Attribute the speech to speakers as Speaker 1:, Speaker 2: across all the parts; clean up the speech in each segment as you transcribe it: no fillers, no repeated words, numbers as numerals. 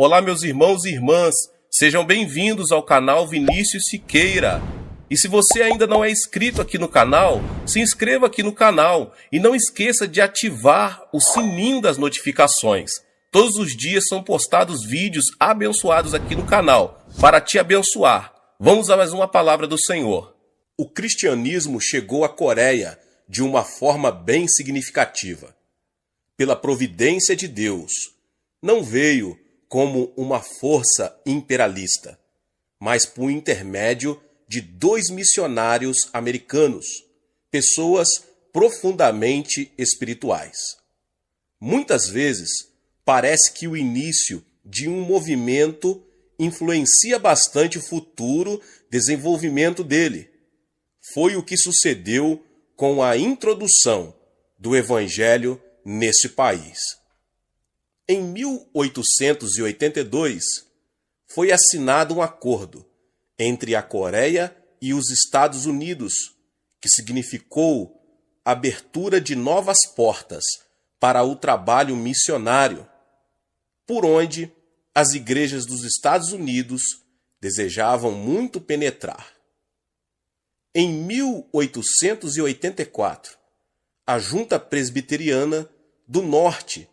Speaker 1: Olá, meus irmãos e irmãs, sejam bem-vindos ao canal Vinícius Siqueira. E se você ainda não é inscrito aqui no canal, se inscreva aqui no canal e não esqueça de ativar o sininho das notificações. Todos os dias são postados vídeos abençoados aqui no canal para te abençoar. Vamos a mais uma palavra do Senhor. O cristianismo chegou à Coreia de uma forma bem significativa. Pela providência de Deus, não veio como uma força imperialista, mas por intermédio de 2 missionários americanos, pessoas profundamente espirituais. Muitas vezes, parece que o início de um movimento influencia bastante o futuro desenvolvimento dele. Foi o que sucedeu com a introdução do Evangelho neste país. Em 1882, foi assinado um acordo entre a Coreia e os Estados Unidos, que significou abertura de novas portas para o trabalho missionário, por onde as igrejas dos Estados Unidos desejavam muito penetrar. Em 1884, a Junta Presbiteriana do Norte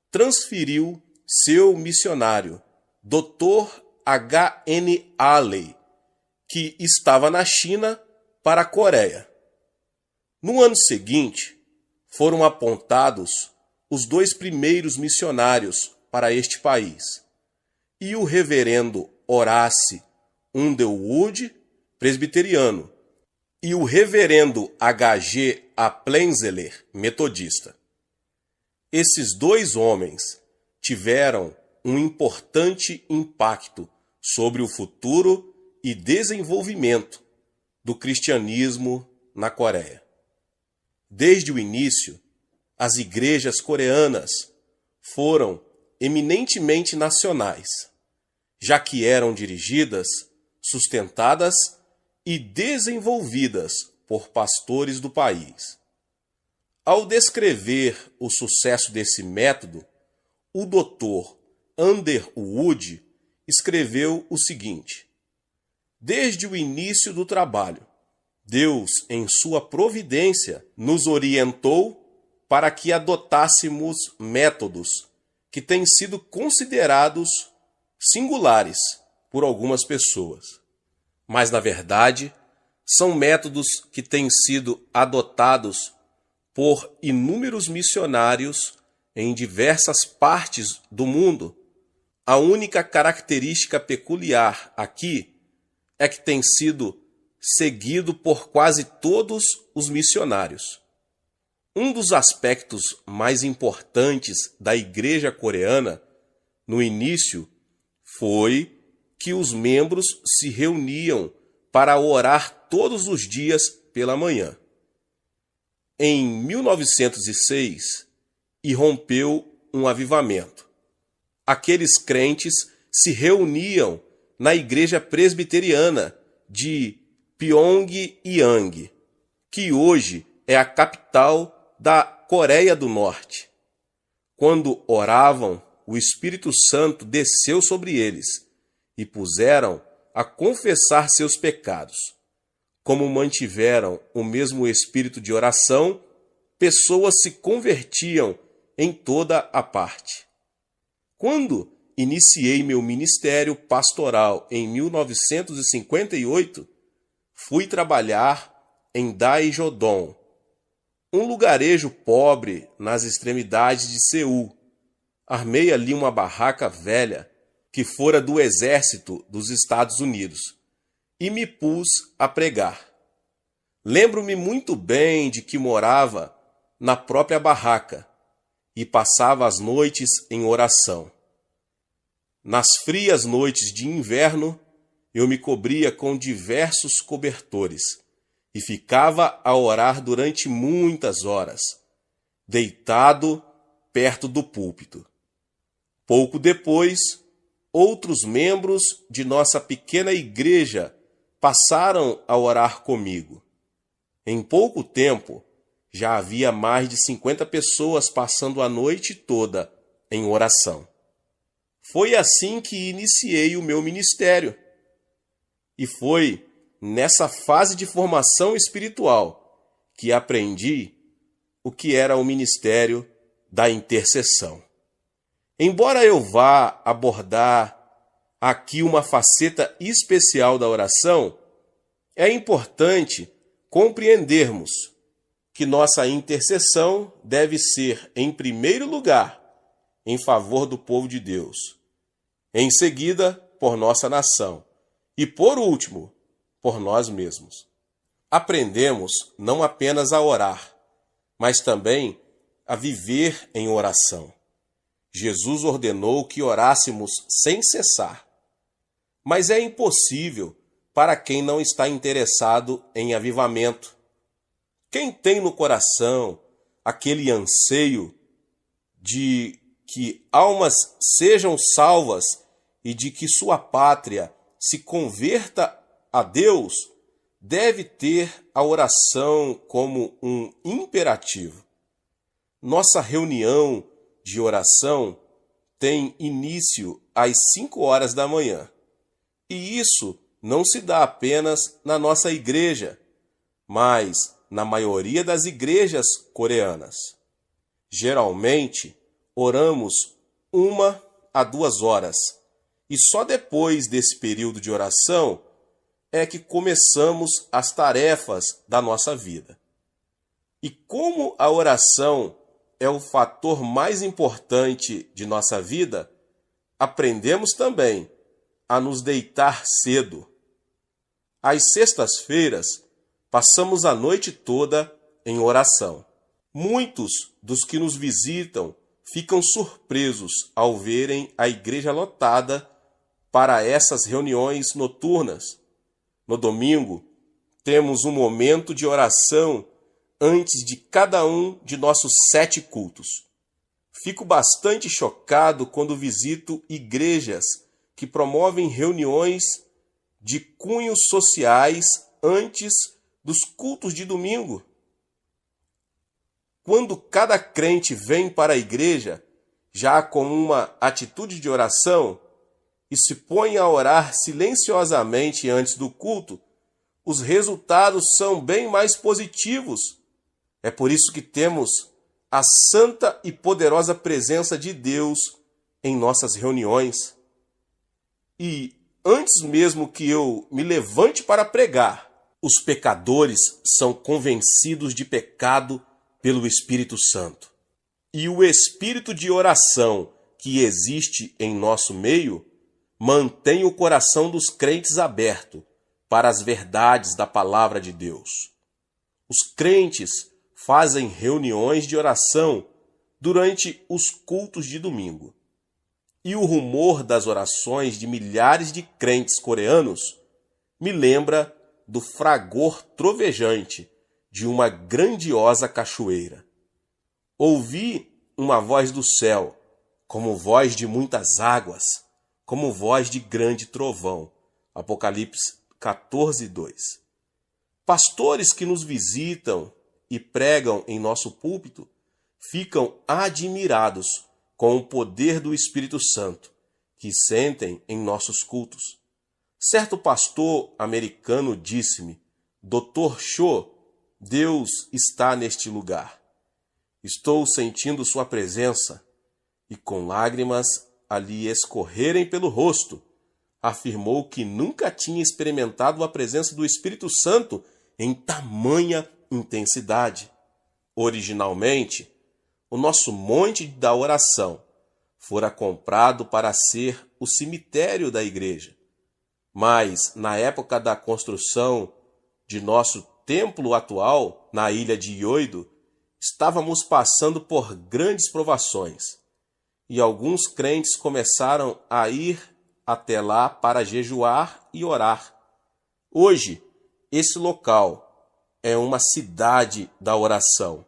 Speaker 1: transferiu seu missionário, Dr. H.N. Alley, que estava na China, para a Coreia. No ano seguinte, foram apontados os 2 primeiros missionários para este país, e o reverendo Horace Underwood, presbiteriano, e o reverendo H.G. Aplenzeller, metodista. Esses 2 homens tiveram um importante impacto sobre o futuro e desenvolvimento do cristianismo na Coreia. Desde o início, as igrejas coreanas foram eminentemente nacionais, já que eram dirigidas, sustentadas e desenvolvidas por pastores do país. Ao descrever o sucesso desse método, o Dr. Underwood escreveu o seguinte: desde o início do trabalho, Deus, em sua providência, nos orientou para que adotássemos métodos que têm sido considerados singulares por algumas pessoas. Mas, na verdade, são métodos que têm sido adotados por inúmeros missionários em diversas partes do mundo. A única característica peculiar aqui é que tem sido seguido por quase todos os missionários. Um dos aspectos mais importantes da igreja coreana, no início, foi que os membros se reuniam para orar todos os dias pela manhã. Em 1906, irrompeu um avivamento. Aqueles crentes se reuniam na igreja presbiteriana de Pyongyang, que hoje é a capital da Coreia do Norte. Quando oravam, o Espírito Santo desceu sobre eles e puseram a confessar seus pecados. Como mantiveram o mesmo espírito de oração, pessoas se convertiam em toda a parte. Quando iniciei meu ministério pastoral em 1958, fui trabalhar em Daejodong, um lugarejo pobre nas extremidades de Seul. Armei ali uma barraca velha que fora do exército dos Estados Unidos e me pus a pregar. Lembro-me muito bem de que morava na própria barraca e passava as noites em oração. Nas frias noites de inverno, eu me cobria com diversos cobertores e ficava a orar durante muitas horas, deitado perto do púlpito. Pouco depois, outros membros de nossa pequena igreja passaram a orar comigo. Em pouco tempo, já havia mais de 50 pessoas passando a noite toda em oração. Foi assim que iniciei o meu ministério. E foi nessa fase de formação espiritual que aprendi o que era o ministério da intercessão. Embora eu vá abordar aqui uma faceta especial da oração, é importante compreendermos que nossa intercessão deve ser, em primeiro lugar, em favor do povo de Deus, em seguida, por nossa nação e, por último, por nós mesmos. Aprendemos não apenas a orar, mas também a viver em oração. Jesus ordenou que orássemos sem cessar, mas é impossível para quem não está interessado em avivamento. Quem tem no coração aquele anseio de que almas sejam salvas e de que sua pátria se converta a Deus, deve ter a oração como um imperativo. Nossa reunião de oração tem início às 5 horas da manhã. E isso não se dá apenas na nossa igreja, mas na maioria das igrejas coreanas. Geralmente, oramos 1 a 2 horas, e só depois desse período de oração é que começamos as tarefas da nossa vida. E como a oração é o fator mais importante de nossa vida, aprendemos também a nos deitar cedo. Às sextas-feiras, passamos a noite toda em oração. Muitos dos que nos visitam ficam surpresos ao verem a igreja lotada para essas reuniões noturnas. No domingo, temos um momento de oração antes de cada um de nossos 7 cultos. Fico bastante chocado quando visito igrejas que promovem reuniões de cunhos sociais antes dos cultos de domingo. Quando cada crente vem para a igreja, já com uma atitude de oração, e se põe a orar silenciosamente antes do culto, os resultados são bem mais positivos. É por isso que temos a santa e poderosa presença de Deus em nossas reuniões. E antes mesmo que eu me levante para pregar, os pecadores são convencidos de pecado pelo Espírito Santo. E o espírito de oração que existe em nosso meio mantém o coração dos crentes aberto para as verdades da palavra de Deus. Os crentes fazem reuniões de oração durante os cultos de domingo. E o rumor das orações de milhares de crentes coreanos me lembra do fragor trovejante de uma grandiosa cachoeira. Ouvi uma voz do céu, como voz de muitas águas, como voz de grande trovão. Apocalipse 14, 2. Pastores que nos visitam e pregam em nosso púlpito ficam admirados com o poder do Espírito Santo que sentem em nossos cultos. Certo pastor americano disse-me: Dr. Cho, Deus está neste lugar. Estou sentindo sua presença. E com lágrimas a lhe escorrerem pelo rosto, afirmou que nunca tinha experimentado a presença do Espírito Santo em tamanha intensidade. Originalmente, o nosso monte da oração fora comprado para ser o cemitério da igreja. Mas, na época da construção de nosso templo atual, na ilha de Yeouido, estávamos passando por grandes provações. E alguns crentes começaram a ir até lá para jejuar e orar. Hoje, esse local é uma cidade da oração,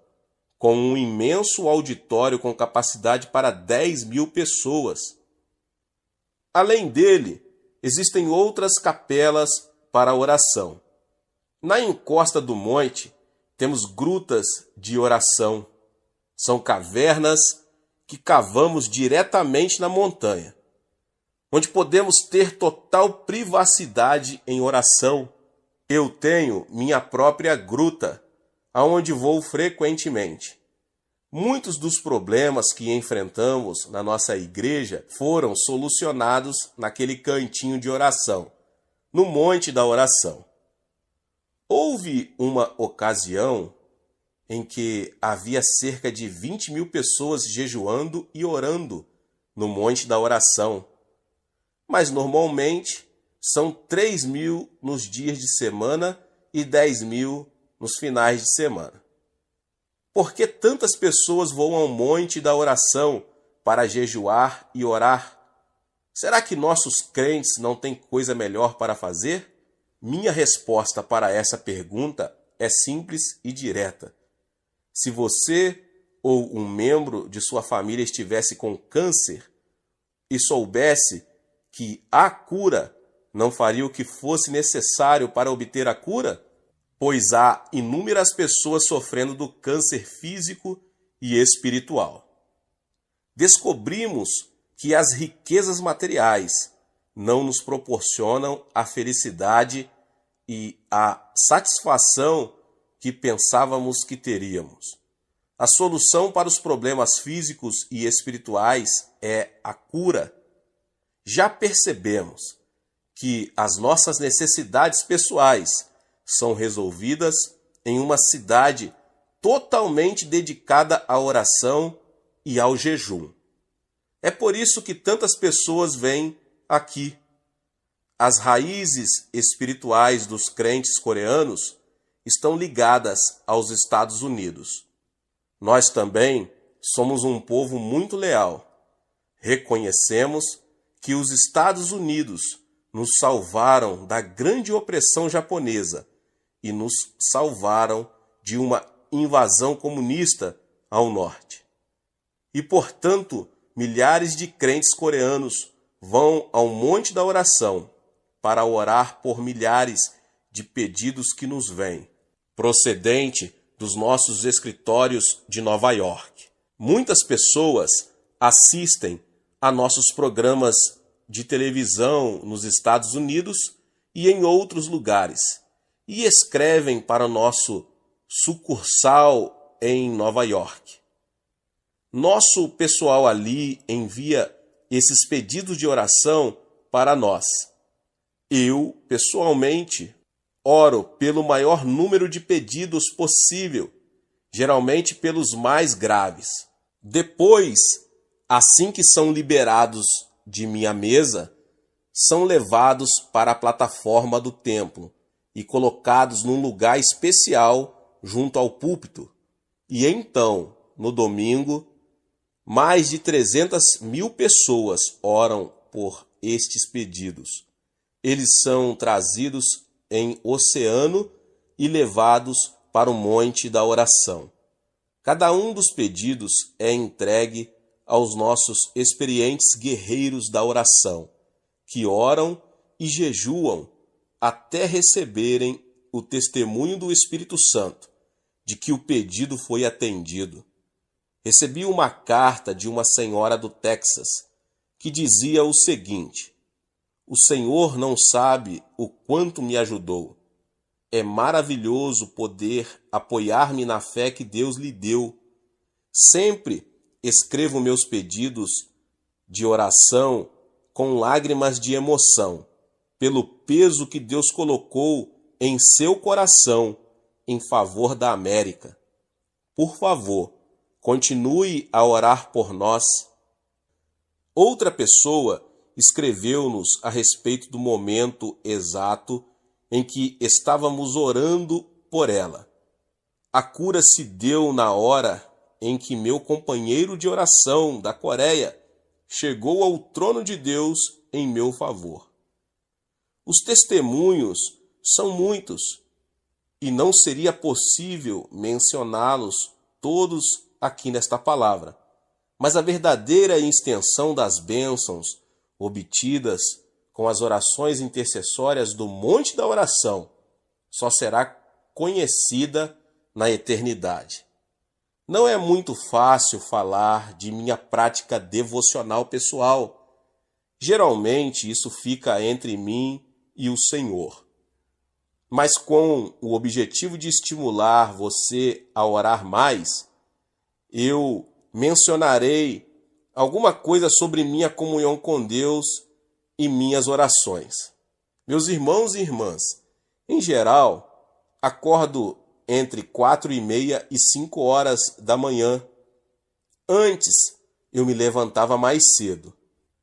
Speaker 1: com um imenso auditório com capacidade para 10.000 pessoas. Além dele, existem outras capelas para oração. Na encosta do monte, temos grutas de oração. São cavernas que cavamos diretamente na montanha. onde podemos ter total privacidade em oração. Eu tenho minha própria gruta, aonde vou frequentemente. Muitos dos problemas que enfrentamos na nossa igreja foram solucionados naquele cantinho de oração, no Monte da Oração. Houve uma ocasião em que havia cerca de 20.000 pessoas jejuando e orando no Monte da Oração, mas normalmente são 3.000 nos dias de semana e 10.000 nos finais de semana. Por que tantas pessoas vão ao Monte da Oração para jejuar e orar? Será que nossos crentes não têm coisa melhor para fazer? Minha resposta para essa pergunta é simples e direta. Se você ou um membro de sua família estivesse com câncer e soubesse que a cura, não faria o que fosse necessário para obter a cura? Pois há inúmeras pessoas sofrendo do câncer físico e espiritual. Descobrimos que as riquezas materiais não nos proporcionam a felicidade e a satisfação que pensávamos que teríamos. A solução para os problemas físicos e espirituais é a cura. Já percebemos que as nossas necessidades pessoais são resolvidas em uma cidade totalmente dedicada à oração e ao jejum. É por isso que tantas pessoas vêm aqui. As raízes espirituais dos crentes coreanos estão ligadas aos Estados Unidos. Nós também somos um povo muito leal. Reconhecemos que os Estados Unidos nos salvaram da grande opressão japonesa e nos salvaram de uma invasão comunista ao norte. E, portanto, milhares de crentes coreanos vão ao Monte da Oração para orar por milhares de pedidos que nos vêm, procedente dos nossos escritórios de Nova York. Muitas pessoas assistem a nossos programas de televisão nos Estados Unidos e em outros lugares, e escrevem para o nosso sucursal em Nova York. Nosso pessoal ali envia esses pedidos de oração para nós. Eu, pessoalmente, oro pelo maior número de pedidos possível, geralmente pelos mais graves. Depois, assim que são liberados de minha mesa, são levados para a plataforma do templo e colocados num lugar especial junto ao púlpito. E então, no domingo, mais de 300.000 pessoas oram por estes pedidos. Eles são trazidos em oceano e levados para o Monte da Oração. Cada um dos pedidos é entregue aos nossos experientes guerreiros da oração, que oram e jejuam até receberem o testemunho do Espírito Santo de que o pedido foi atendido. Recebi uma carta de uma senhora do Texas que dizia o seguinte: "O Senhor não sabe o quanto me ajudou. É maravilhoso poder apoiar-me na fé que Deus lhe deu. Sempre escrevo meus pedidos de oração com lágrimas de emoção, pelo peso que Deus colocou em seu coração em favor da América. Por favor, continue a orar por nós." Outra pessoa escreveu-nos a respeito do momento exato em que estávamos orando por ela. A cura se deu na hora em que meu companheiro de oração da Coreia chegou ao trono de Deus em meu favor. Os testemunhos são muitos e não seria possível mencioná-los todos aqui nesta palavra, mas a verdadeira extensão das bênçãos obtidas com as orações intercessórias do Monte da Oração só será conhecida na eternidade. Não é muito fácil falar de minha prática devocional pessoal. Geralmente isso fica entre mim e o Senhor. Mas com o objetivo de estimular você a orar mais, eu mencionarei alguma coisa sobre minha comunhão com Deus e minhas orações. Meus irmãos e irmãs, em geral, acordo entre 4:30 e 5 horas da manhã. Antes, eu me levantava mais cedo,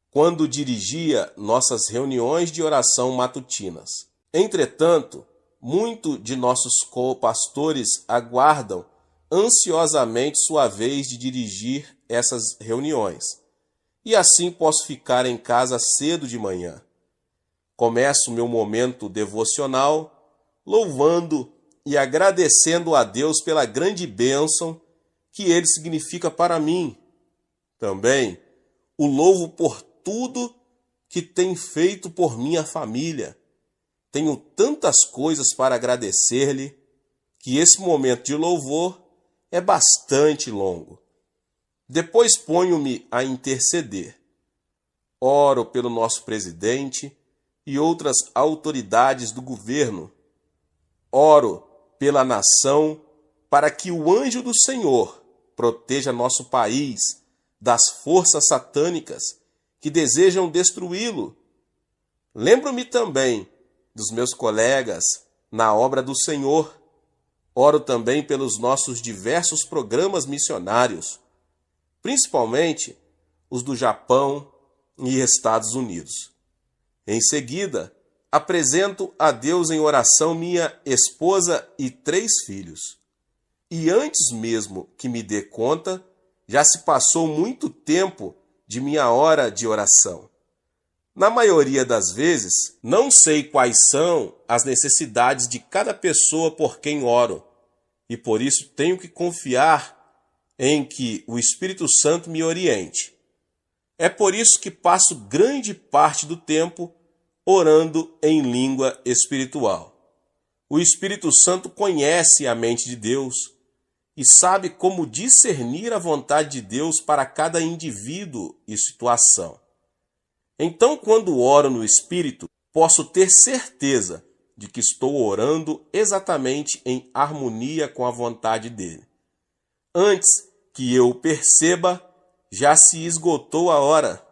Speaker 1: quando dirigia nossas reuniões de oração matutinas. Entretanto, muitos de nossos co-pastores aguardam ansiosamente sua vez de dirigir essas reuniões, e assim posso ficar em casa cedo de manhã. Começo meu momento devocional louvando e agradecendo a Deus pela grande bênção que Ele significa para mim. Também o louvo por tudo que tem feito por minha família. Tenho tantas coisas para agradecer-lhe que esse momento de louvor é bastante longo. Depois ponho-me a interceder. Oro pelo nosso presidente e outras autoridades do governo. Oro pela nação para que o anjo do Senhor proteja nosso país das forças satânicas que desejam destruí-lo. Lembro-me também dos meus colegas na obra do Senhor. Oro também pelos nossos diversos programas missionários, principalmente os do Japão e Estados Unidos. Em seguida, apresento a Deus em oração minha esposa e 3 filhos. E antes mesmo que me dê conta, já se passou muito tempo de minha hora de oração. Na maioria das vezes, não sei quais são as necessidades de cada pessoa por quem oro, e por isso tenho que confiar em que o Espírito Santo me oriente. É por isso que passo grande parte do tempo orando em língua espiritual. O Espírito Santo conhece a mente de Deus e sabe como discernir a vontade de Deus para cada indivíduo e situação. Então, quando oro no Espírito, posso ter certeza de que estou orando exatamente em harmonia com a vontade dele. Antes que eu perceba, já se esgotou a hora.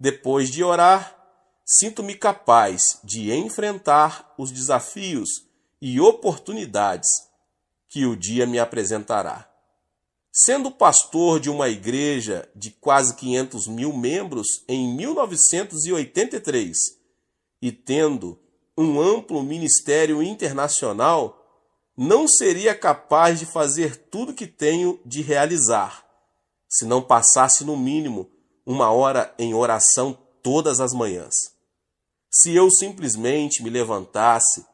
Speaker 1: Depois de orar, sinto-me capaz de enfrentar os desafios e oportunidades que o dia me apresentará. Sendo pastor de uma igreja de quase 500 mil membros em 1983 e tendo um amplo ministério internacional, não seria capaz de fazer tudo que tenho de realizar, se não passasse no mínimo 1 hora em oração todas as manhãs. Se eu simplesmente me levantasse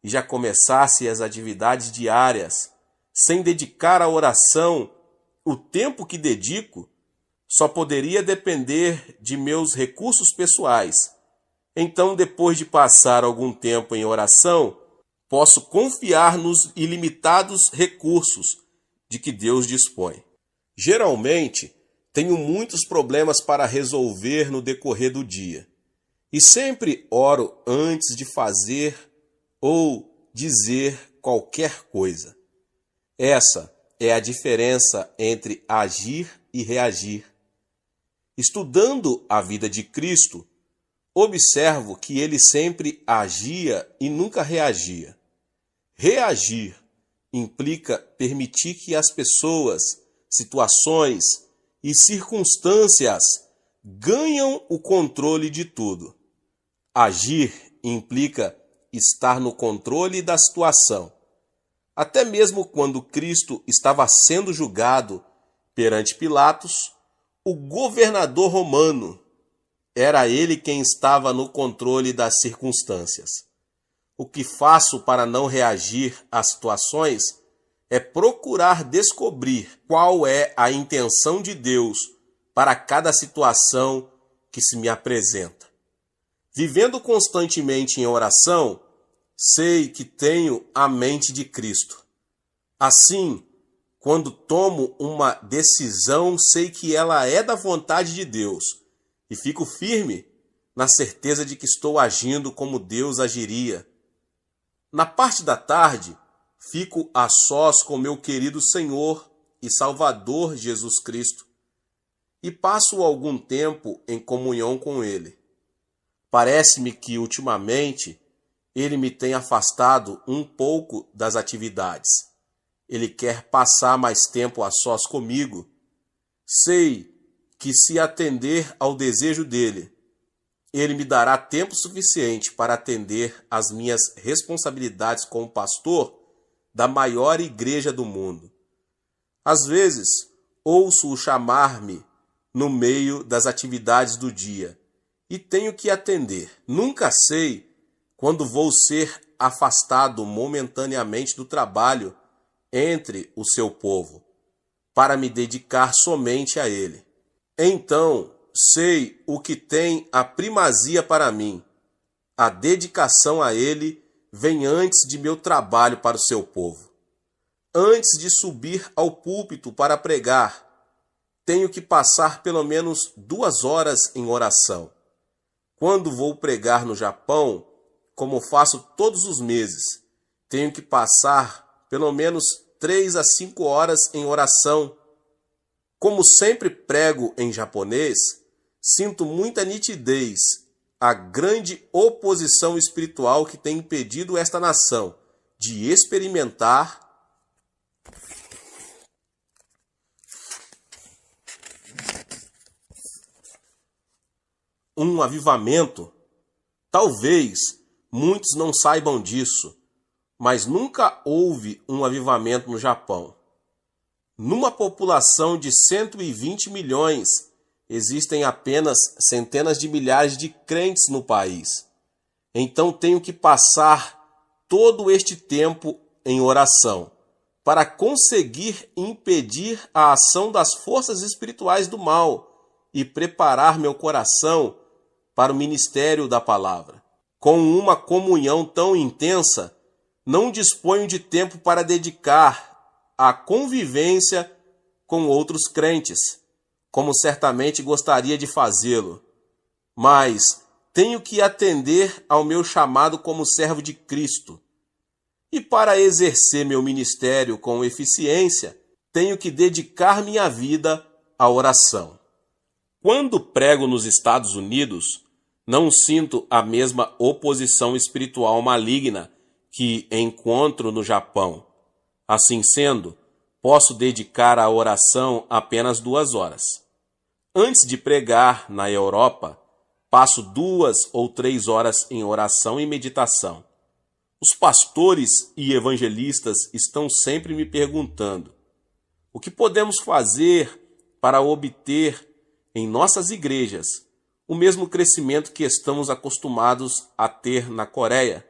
Speaker 1: e já começasse as atividades diárias, sem dedicar à oração o tempo que dedico, só poderia depender de meus recursos pessoais. Então, depois de passar algum tempo em oração, posso confiar nos ilimitados recursos de que Deus dispõe. Geralmente, tenho muitos problemas para resolver no decorrer do dia, e sempre oro antes de fazer ou dizer qualquer coisa. Essa é a diferença entre agir e reagir. Estudando a vida de Cristo, observo que ele sempre agia e nunca reagia. Reagir implica permitir que as pessoas, situações e circunstâncias ganham o controle de tudo. Agir implica estar no controle da situação. Até mesmo quando Cristo estava sendo julgado perante Pilatos, o governador romano, era ele quem estava no controle das circunstâncias. O que faço para não reagir às situações é procurar descobrir qual é a intenção de Deus para cada situação que se me apresenta. Vivendo constantemente em oração, sei que tenho a mente de Cristo. Assim, quando tomo uma decisão, sei que ela é da vontade de Deus e fico firme, na certeza de que estou agindo como Deus agiria. Na parte da tarde, fico a sós com meu querido Senhor e Salvador Jesus Cristo e passo algum tempo em comunhão com Ele. Parece-me que, ultimamente, Ele me tem afastado um pouco das atividades. Ele quer passar mais tempo a sós comigo. Sei que, se atender ao desejo dele, Ele me dará tempo suficiente para atender às minhas responsabilidades como pastor da maior igreja do mundo. Às vezes, ouço-o chamar-me no meio das atividades do dia e tenho que atender. Nunca sei quando vou ser afastado momentaneamente do trabalho entre o seu povo, para me dedicar somente a ele. Então, sei o que tem a primazia para mim. A dedicação a ele vem antes de meu trabalho para o seu povo. Antes de subir ao púlpito para pregar, tenho que passar pelo menos 2 horas em oração. Quando vou pregar no Japão, como faço todos os meses, tenho que passar pelo menos 3 a 5 horas em oração. Como sempre prego em japonês, sinto muita nitidez a grande oposição espiritual que tem impedido esta nação de experimentar um avivamento. Talvez muitos não saibam disso, mas nunca houve um avivamento no Japão. Numa população de 120 milhões, existem apenas centenas de milhares de crentes no país. Então tenho que passar todo este tempo em oração para conseguir impedir a ação das forças espirituais do mal e preparar meu coração para o ministério da palavra. Com uma comunhão tão intensa, não disponho de tempo para dedicar à convivência com outros crentes, como certamente gostaria de fazê-lo. Mas tenho que atender ao meu chamado como servo de Cristo. E para exercer meu ministério com eficiência, tenho que dedicar minha vida à oração. Quando prego nos Estados Unidos, não sinto a mesma oposição espiritual maligna que encontro no Japão. Assim sendo, posso dedicar à oração apenas 2 horas. Antes de pregar na Europa, passo 2 ou 3 horas em oração e meditação. Os pastores e evangelistas estão sempre me perguntando: o que podemos fazer para obter em nossas igrejas o mesmo crescimento que estamos acostumados a ter na Coreia?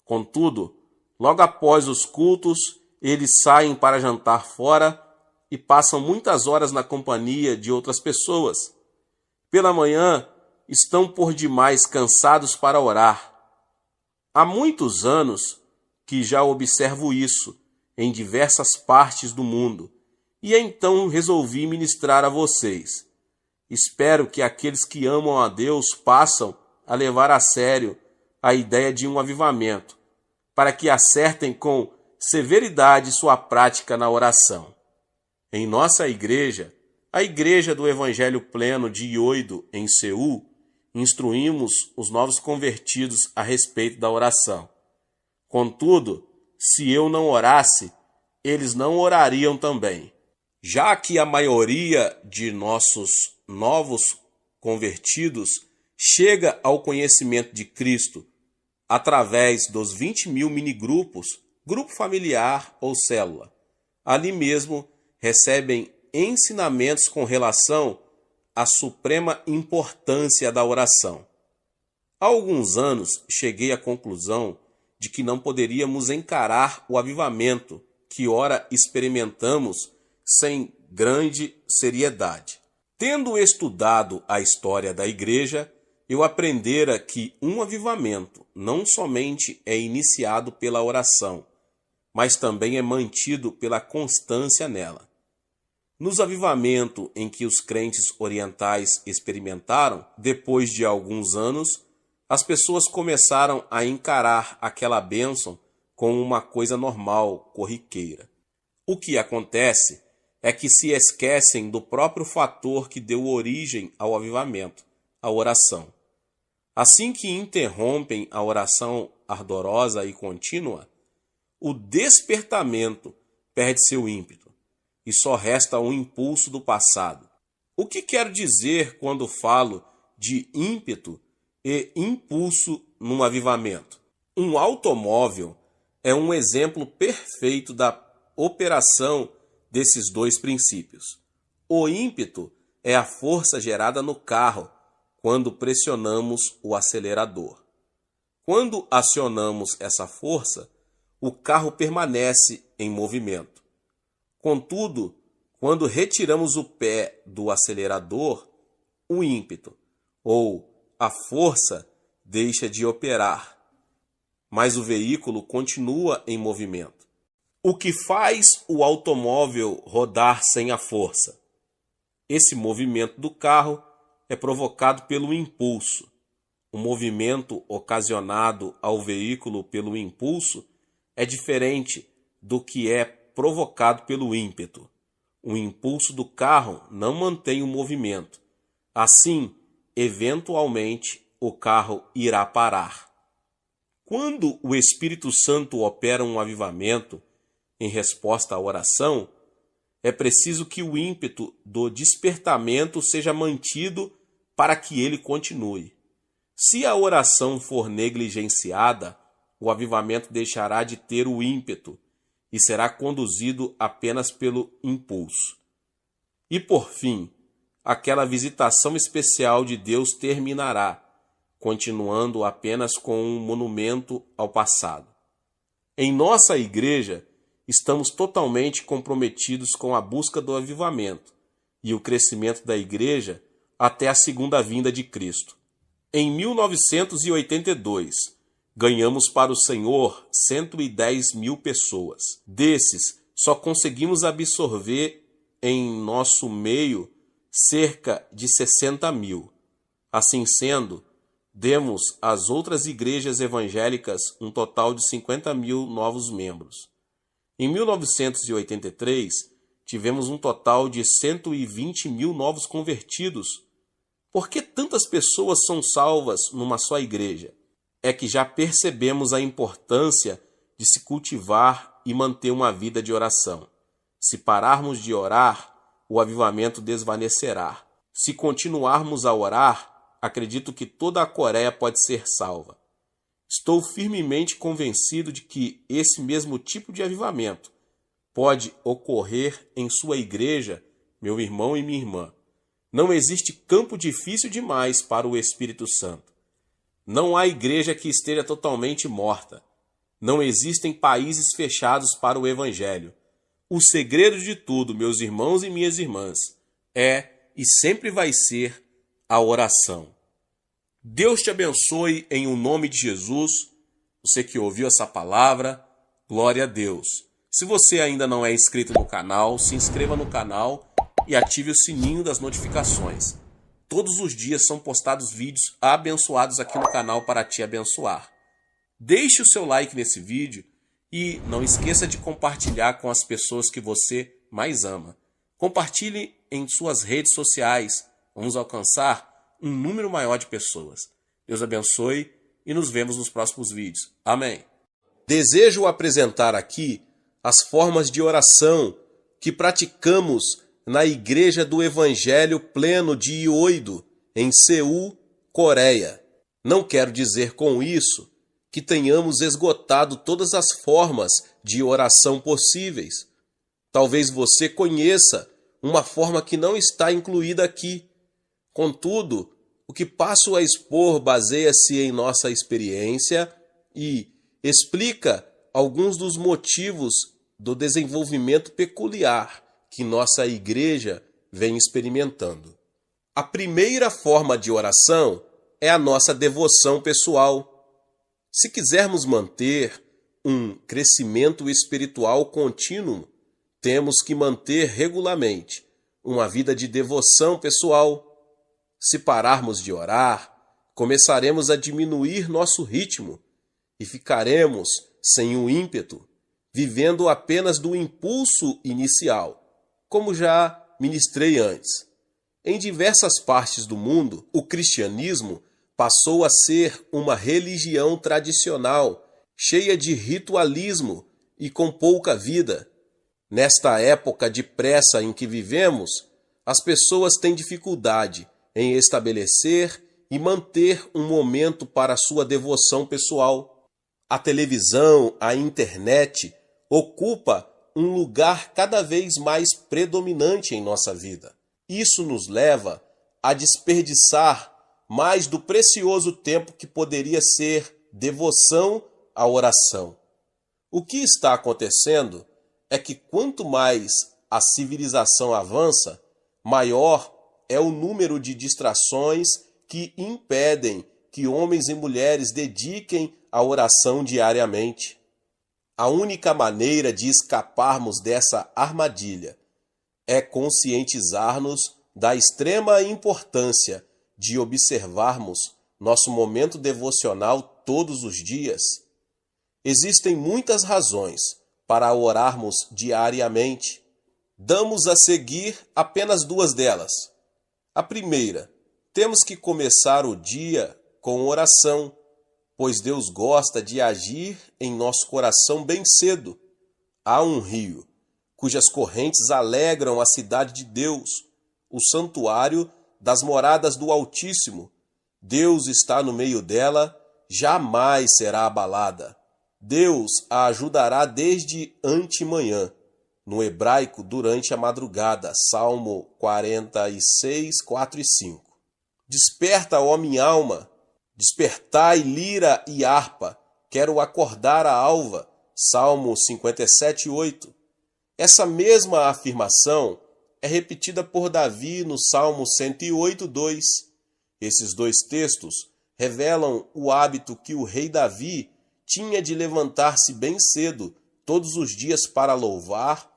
Speaker 1: Contudo, logo após os cultos, eles saem para jantar fora e passam muitas horas na companhia de outras pessoas. Pela manhã, estão por demais cansados para orar. Há muitos anos que já observo isso em diversas partes do mundo, e então resolvi ministrar a vocês. Espero que aqueles que amam a Deus passam a levar a sério a ideia de um avivamento, para que acertem com severidade sua prática na oração. Em nossa igreja, a Igreja do Evangelho Pleno de Yoido, em Seul, instruímos os novos convertidos a respeito da oração. Contudo, se eu não orasse, eles não orariam também. Já que a maioria de nossos novos convertidos chega ao conhecimento de Cristo através dos 20 mil minigrupos, grupo familiar ou célula. Ali mesmo recebem ensinamentos com relação à suprema importância da oração. Há alguns anos cheguei à conclusão de que não poderíamos encarar o avivamento que ora experimentamos sem grande seriedade. Tendo estudado a história da igreja, eu aprendera que um avivamento não somente é iniciado pela oração, mas também é mantido pela constância nela. Nos avivamentos em que os crentes orientais experimentaram, depois de alguns anos, as pessoas começaram a encarar aquela bênção como uma coisa normal, corriqueira. O que acontece é que se esquecem do próprio fator que deu origem ao avivamento, a oração. Assim que interrompem a oração ardorosa e contínua, o despertamento perde seu ímpeto e só resta um impulso do passado. O que quero dizer quando falo de ímpeto e impulso num avivamento? Um automóvel é um exemplo perfeito da operação desses dois princípios. O ímpeto é a força gerada no carro quando pressionamos o acelerador. Quando acionamos essa força, o carro permanece em movimento. Contudo, quando retiramos o pé do acelerador, o ímpeto, ou a força, deixa de operar, mas o veículo continua em movimento. O que faz o automóvel rodar sem a força? Esse movimento do carro é provocado pelo impulso. O movimento ocasionado ao veículo pelo impulso é diferente do que é provocado pelo ímpeto. O impulso do carro não mantém o movimento. Assim, eventualmente, o carro irá parar. Quando o Espírito Santo opera um avivamento em resposta à oração, é preciso que o ímpeto do despertamento seja mantido para que ele continue. Se a oração for negligenciada, o avivamento deixará de ter o ímpeto e será conduzido apenas pelo impulso. E por fim, aquela visitação especial de Deus terminará, continuando apenas com um monumento ao passado. Em nossa igreja, estamos totalmente comprometidos com a busca do avivamento e o crescimento da igreja até a segunda vinda de Cristo. Em 1982, ganhamos para o Senhor 110 mil pessoas. Desses, só conseguimos absorver em nosso meio cerca de 60 mil. Assim sendo, demos às outras igrejas evangélicas um total de 50 mil novos membros. Em 1983, tivemos um total de 120 mil novos convertidos. Por que tantas pessoas são salvas numa só igreja? É que já percebemos a importância de se cultivar e manter uma vida de oração. Se pararmos de orar, o avivamento desvanecerá. Se continuarmos a orar, acredito que toda a Coreia pode ser salva. Estou firmemente convencido de que esse mesmo tipo de avivamento pode ocorrer em sua igreja, meu irmão e minha irmã. Não existe campo difícil demais para o Espírito Santo. Não há igreja que esteja totalmente morta. Não existem países fechados para o Evangelho. O segredo de tudo, meus irmãos e minhas irmãs, é e sempre vai ser a oração. Deus te abençoe em o nome de Jesus. Você que ouviu essa palavra, glória a Deus. Se você ainda não é inscrito no canal, se inscreva no canal e ative o sininho das notificações. Todos os dias são postados vídeos abençoados aqui no canal para te abençoar. Deixe o seu like nesse vídeo e não esqueça de compartilhar com as pessoas que você mais ama. Compartilhe em suas redes sociais. Vamos alcançar um número maior de pessoas. Deus abençoe e nos vemos nos próximos vídeos. Amém. Desejo apresentar aqui as formas de oração que praticamos na Igreja do Evangelho Pleno de Ioido, em Seul, Coreia. Não quero dizer com isso que tenhamos esgotado todas as formas de oração possíveis. Talvez você conheça uma forma que não está incluída aqui. Contudo, o que passo a expor baseia-se em nossa experiência e explica alguns dos motivos do desenvolvimento peculiar que nossa igreja vem experimentando. A primeira forma de oração é a nossa devoção pessoal. Se quisermos manter um crescimento espiritual contínuo, temos que manter regularmente uma vida de devoção pessoal. Se pararmos de orar, começaremos a diminuir nosso ritmo e ficaremos sem o ímpeto, vivendo apenas do impulso inicial, como já ministrei antes. Em diversas partes do mundo, o cristianismo passou a ser uma religião tradicional, cheia de ritualismo e com pouca vida. Nesta época de pressa em que vivemos, as pessoas têm dificuldade em estabelecer e manter um momento para sua devoção pessoal. A televisão, a internet, ocupa um lugar cada vez mais predominante em nossa vida. Isso nos leva a desperdiçar mais do precioso tempo que poderia ser devoção à oração. O que está acontecendo é que quanto mais a civilização avança, maior é o número de distrações que impedem que homens e mulheres dediquem à oração diariamente. A única maneira de escaparmos dessa armadilha é conscientizar-nos da extrema importância de observarmos nosso momento devocional todos os dias. Existem muitas razões para orarmos diariamente. Damos a seguir apenas duas delas. A primeira, temos que começar o dia com oração, pois Deus gosta de agir em nosso coração bem cedo. Há um rio, cujas correntes alegram a cidade de Deus, o santuário das moradas do Altíssimo. Deus está no meio dela, jamais será abalada. Deus a ajudará desde antemanhã, no hebraico durante a madrugada, Salmo 46, 4 e 5. Desperta, ó minha alma, despertai lira e harpa, quero acordar a alva, Salmo 57, 8. Essa mesma afirmação é repetida por Davi no Salmo 108, 2. Esses dois textos revelam o hábito que o rei Davi tinha de levantar-se bem cedo, todos os dias, para louvar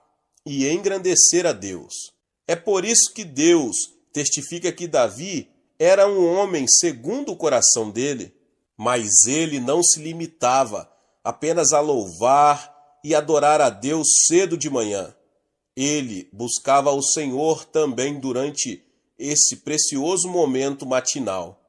Speaker 1: e engrandecer a Deus. É por isso que Deus testifica que Davi era um homem segundo o coração dele, mas ele não se limitava apenas a louvar e adorar a Deus cedo de manhã. Ele buscava o Senhor também durante esse precioso momento matinal.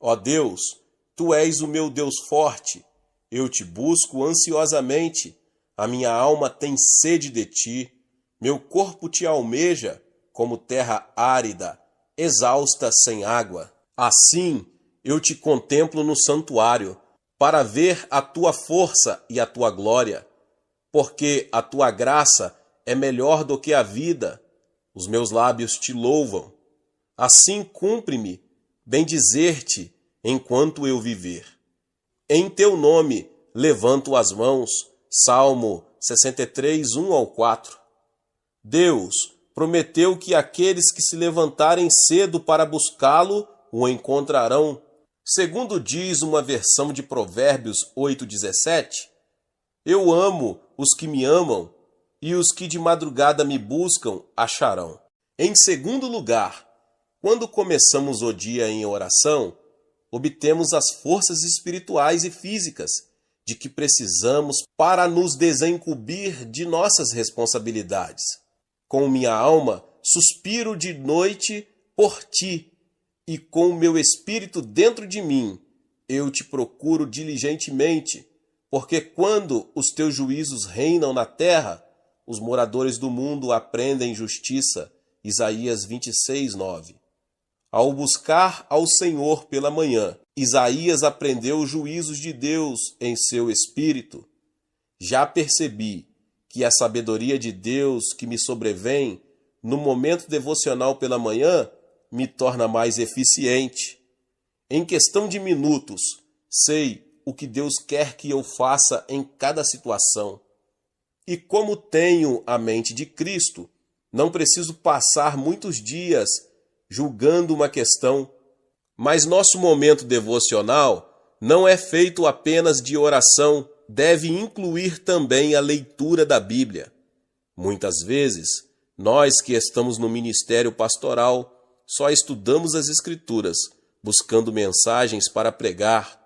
Speaker 1: Ó Deus, Tu és o meu Deus forte, eu te busco ansiosamente, a minha alma tem sede de Ti, meu corpo te almeja como terra árida, exausta sem água. Assim eu te contemplo no santuário, para ver a Tua força e a Tua glória, porque a Tua graça é melhor do que a vida, os meus lábios te louvam. Assim cumpre-me bendizer-te enquanto eu viver. Em Teu nome levanto as mãos, Salmo 63, 1 ao 4. Deus prometeu que aqueles que se levantarem cedo para buscá-lo o encontrarão. Segundo diz uma versão de Provérbios 8:17, eu amo os que me amam, e os que de madrugada me buscam acharão. Em segundo lugar, quando começamos o dia em oração, obtemos as forças espirituais e físicas de que precisamos para nos desincumbir de nossas responsabilidades. Com minha alma, suspiro de noite por Ti, e com o meu espírito dentro de mim, eu Te procuro diligentemente, porque quando os Teus juízos reinam na terra, os moradores do mundo aprendem justiça. Isaías 26, 9. Ao buscar ao Senhor pela manhã, Isaías aprendeu os juízos de Deus em seu espírito. Já percebi que a sabedoria de Deus que me sobrevém no momento devocional pela manhã me torna mais eficiente. Em questão de minutos, sei o que Deus quer que eu faça em cada situação. E como tenho a mente de Cristo, não preciso passar muitos dias julgando uma questão. Mas nosso momento devocional não é feito apenas de oração, deve incluir também a leitura da Bíblia. Muitas vezes, Nós que estamos no ministério pastoral, só estudamos as Escrituras, buscando mensagens para pregar,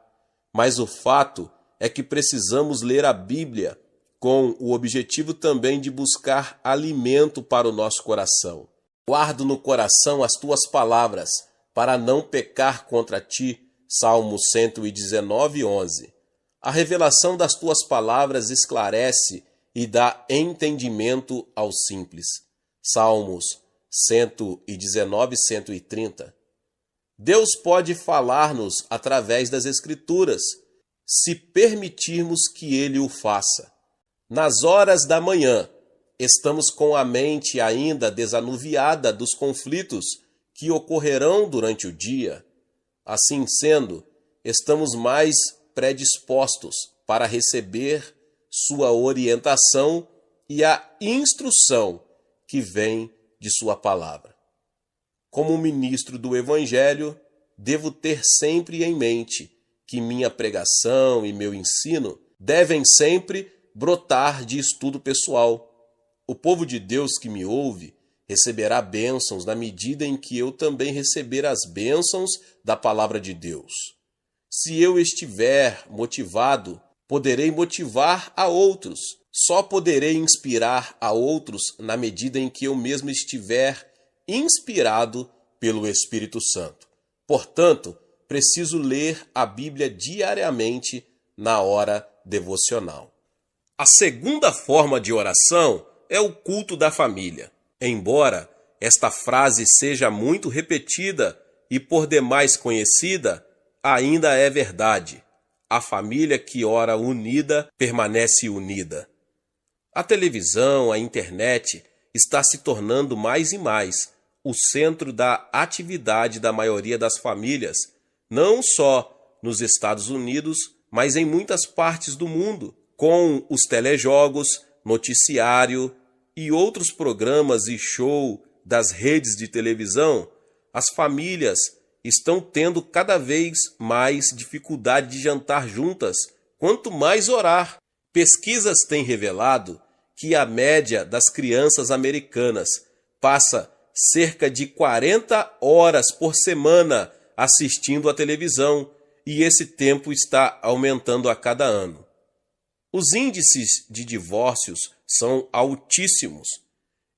Speaker 1: mas o fato é que precisamos ler a Bíblia com o objetivo também de buscar alimento para o nosso coração. Guardo no coração as tuas palavras, para não pecar contra ti. Salmo 119:11. A revelação das tuas palavras esclarece e dá entendimento aos simples. Salmos 119:130. Deus pode falar-nos através das Escrituras, se permitirmos que Ele o faça. Nas horas da manhã, estamos com a mente ainda desanuviada dos conflitos que ocorrerão durante o dia. Assim sendo, estamos mais predispostos para receber sua orientação e a instrução que vem de sua palavra. Como ministro do Evangelho, devo ter sempre em mente que minha pregação e meu ensino devem sempre brotar de estudo pessoal. O povo de Deus que me ouve receberá bênçãos na medida em que eu também receber as bênçãos da palavra de Deus. Se eu estiver motivado, poderei motivar a outros. Só poderei inspirar a outros na medida em que eu mesmo estiver inspirado pelo Espírito Santo. Portanto, preciso ler a Bíblia diariamente na hora devocional. A segunda forma de oração é o culto da família. Embora esta frase seja muito repetida e por demais conhecida, ainda é verdade. A família que ora unida permanece unida. A televisão, a internet está se tornando mais e mais o centro da atividade da maioria das famílias, não só nos Estados Unidos, mas em muitas partes do mundo, com os telejogos, noticiário e outros programas e show das redes de televisão. As famílias estão tendo cada vez mais dificuldade de jantar juntas, quanto mais orar. Pesquisas têm revelado que a média das crianças americanas passa cerca de 40 horas por semana assistindo à televisão, e esse tempo está aumentando a cada ano. Os índices de divórcios são altíssimos.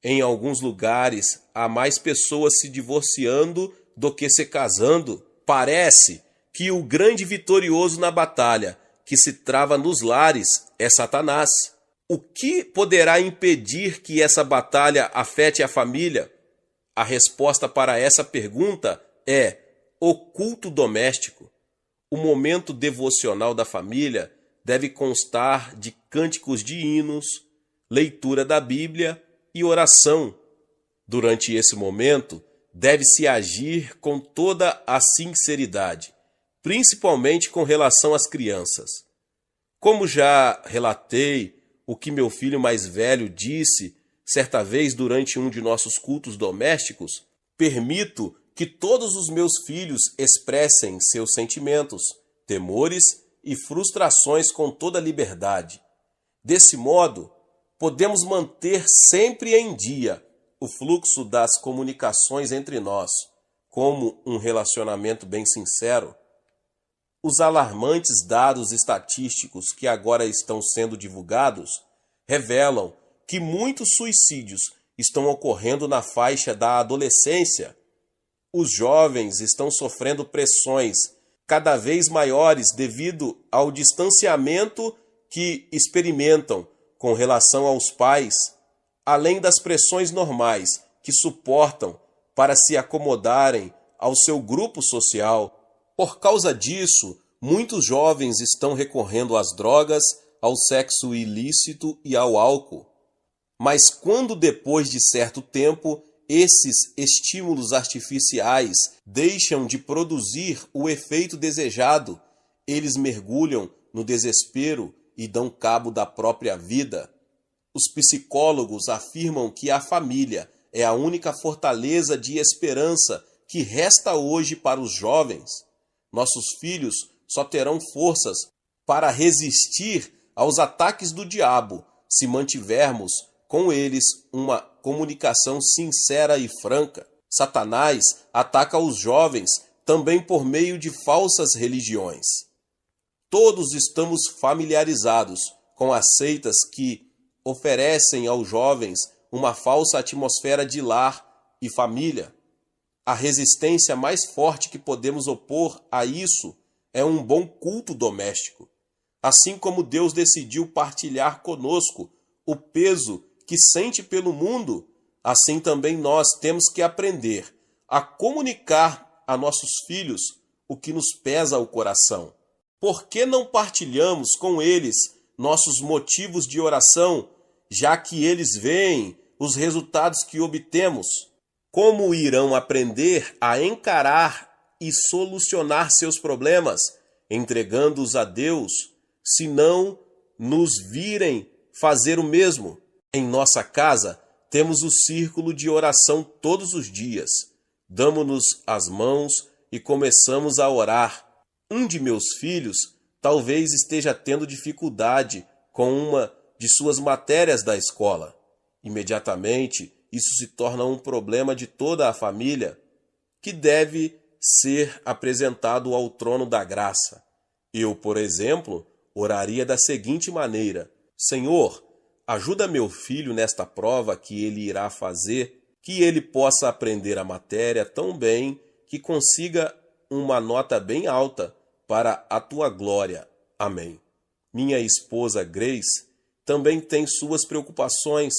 Speaker 1: Em alguns lugares, há mais pessoas se divorciando do que se casando. Parece que o grande vitorioso na batalha que se trava nos lares é Satanás. O que poderá impedir que essa batalha afete a família? A resposta para essa pergunta é o culto doméstico. O momento devocional da família deve constar de cânticos de hinos, leitura da Bíblia e oração. Durante esse momento, deve-se agir com toda a sinceridade, principalmente com relação às crianças. Como já relatei o que meu filho mais velho disse certa vez durante um de nossos cultos domésticos, permito que todos os meus filhos expressem seus sentimentos, temores e frustrações com toda liberdade. Desse modo, podemos manter sempre em dia o fluxo das comunicações entre nós, como um relacionamento bem sincero. Os alarmantes dados estatísticos que agora estão sendo divulgados revelam que muitos suicídios estão ocorrendo na faixa da adolescência. Os jovens estão sofrendo pressões cada vez maiores devido ao distanciamento que experimentam com relação aos pais, além das pressões normais que suportam para se acomodarem ao seu grupo social. Por causa disso, muitos jovens estão recorrendo às drogas, ao sexo ilícito e ao álcool. Mas quando depois de certo tempo esses estímulos artificiais deixam de produzir o efeito desejado, eles mergulham no desespero e dão cabo da própria vida. Os psicólogos afirmam que a família é a única fortaleza de esperança que resta hoje para os jovens. Nossos filhos só terão forças para resistir aos ataques do diabo se mantivermos com eles uma comunicação sincera e franca. Satanás ataca os jovens também por meio de falsas religiões. Todos estamos familiarizados com as seitas que oferecem aos jovens uma falsa atmosfera de lar e família. A resistência mais forte que podemos opor a isso é um bom culto doméstico. Assim como Deus decidiu partilhar conosco o peso que sente pelo mundo, assim também nós temos que aprender a comunicar a nossos filhos o que nos pesa o coração. Por que não partilhamos com eles nossos motivos de oração, já que eles veem os resultados que obtemos? Como irão aprender a encarar e solucionar seus problemas, entregando-os a Deus, se não nos virem fazer o mesmo? Em nossa casa, temos o círculo de oração todos os dias. Damos-nos as mãos e começamos a orar. Um de meus filhos talvez esteja tendo dificuldade com uma de suas matérias da escola. Imediatamente, isso se torna um problema de toda a família, que deve ser apresentado ao trono da graça. Eu, por exemplo, oraria da seguinte maneira: Senhor, ajuda meu filho nesta prova que ele irá fazer, que ele possa aprender a matéria tão bem que consiga uma nota bem alta para a tua glória. Amém. Minha esposa Grace também tem suas preocupações.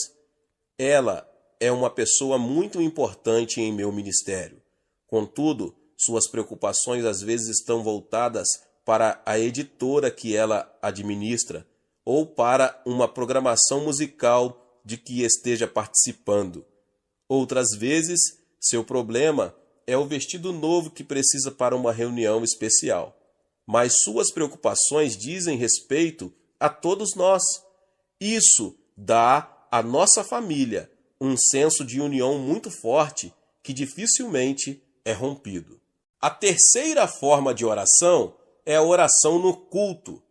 Speaker 1: Ela é uma pessoa muito importante em meu ministério. Contudo, suas preocupações às vezes estão voltadas para a editora que ela administra ou para uma programação musical de que esteja participando. Outras vezes, seu problema é o vestido novo que precisa para uma reunião especial. Mas suas preocupações dizem respeito a todos nós. Isso dá à nossa família um senso de união muito forte que dificilmente é rompido. A terceira forma de oração é a oração no culto.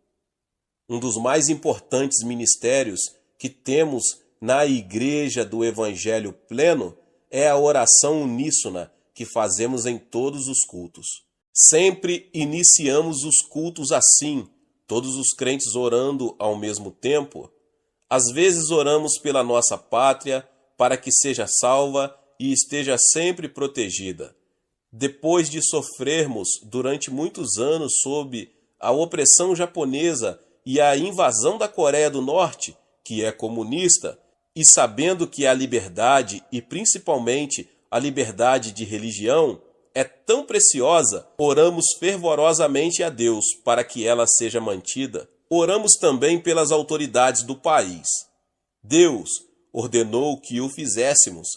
Speaker 1: Um dos mais importantes ministérios que temos na Igreja do Evangelho Pleno é a oração uníssona que fazemos em todos os cultos. Sempre iniciamos os cultos assim, todos os crentes orando ao mesmo tempo. Às vezes oramos pela nossa pátria, para que seja salva e esteja sempre protegida. Depois de sofrermos durante muitos anos sob a opressão japonesa e a invasão da Coreia do Norte, que é comunista, e sabendo que a liberdade, e principalmente a liberdade de religião, é tão preciosa, oramos fervorosamente a Deus para que ela seja mantida. Oramos também pelas autoridades do país. Deus ordenou que o fizéssemos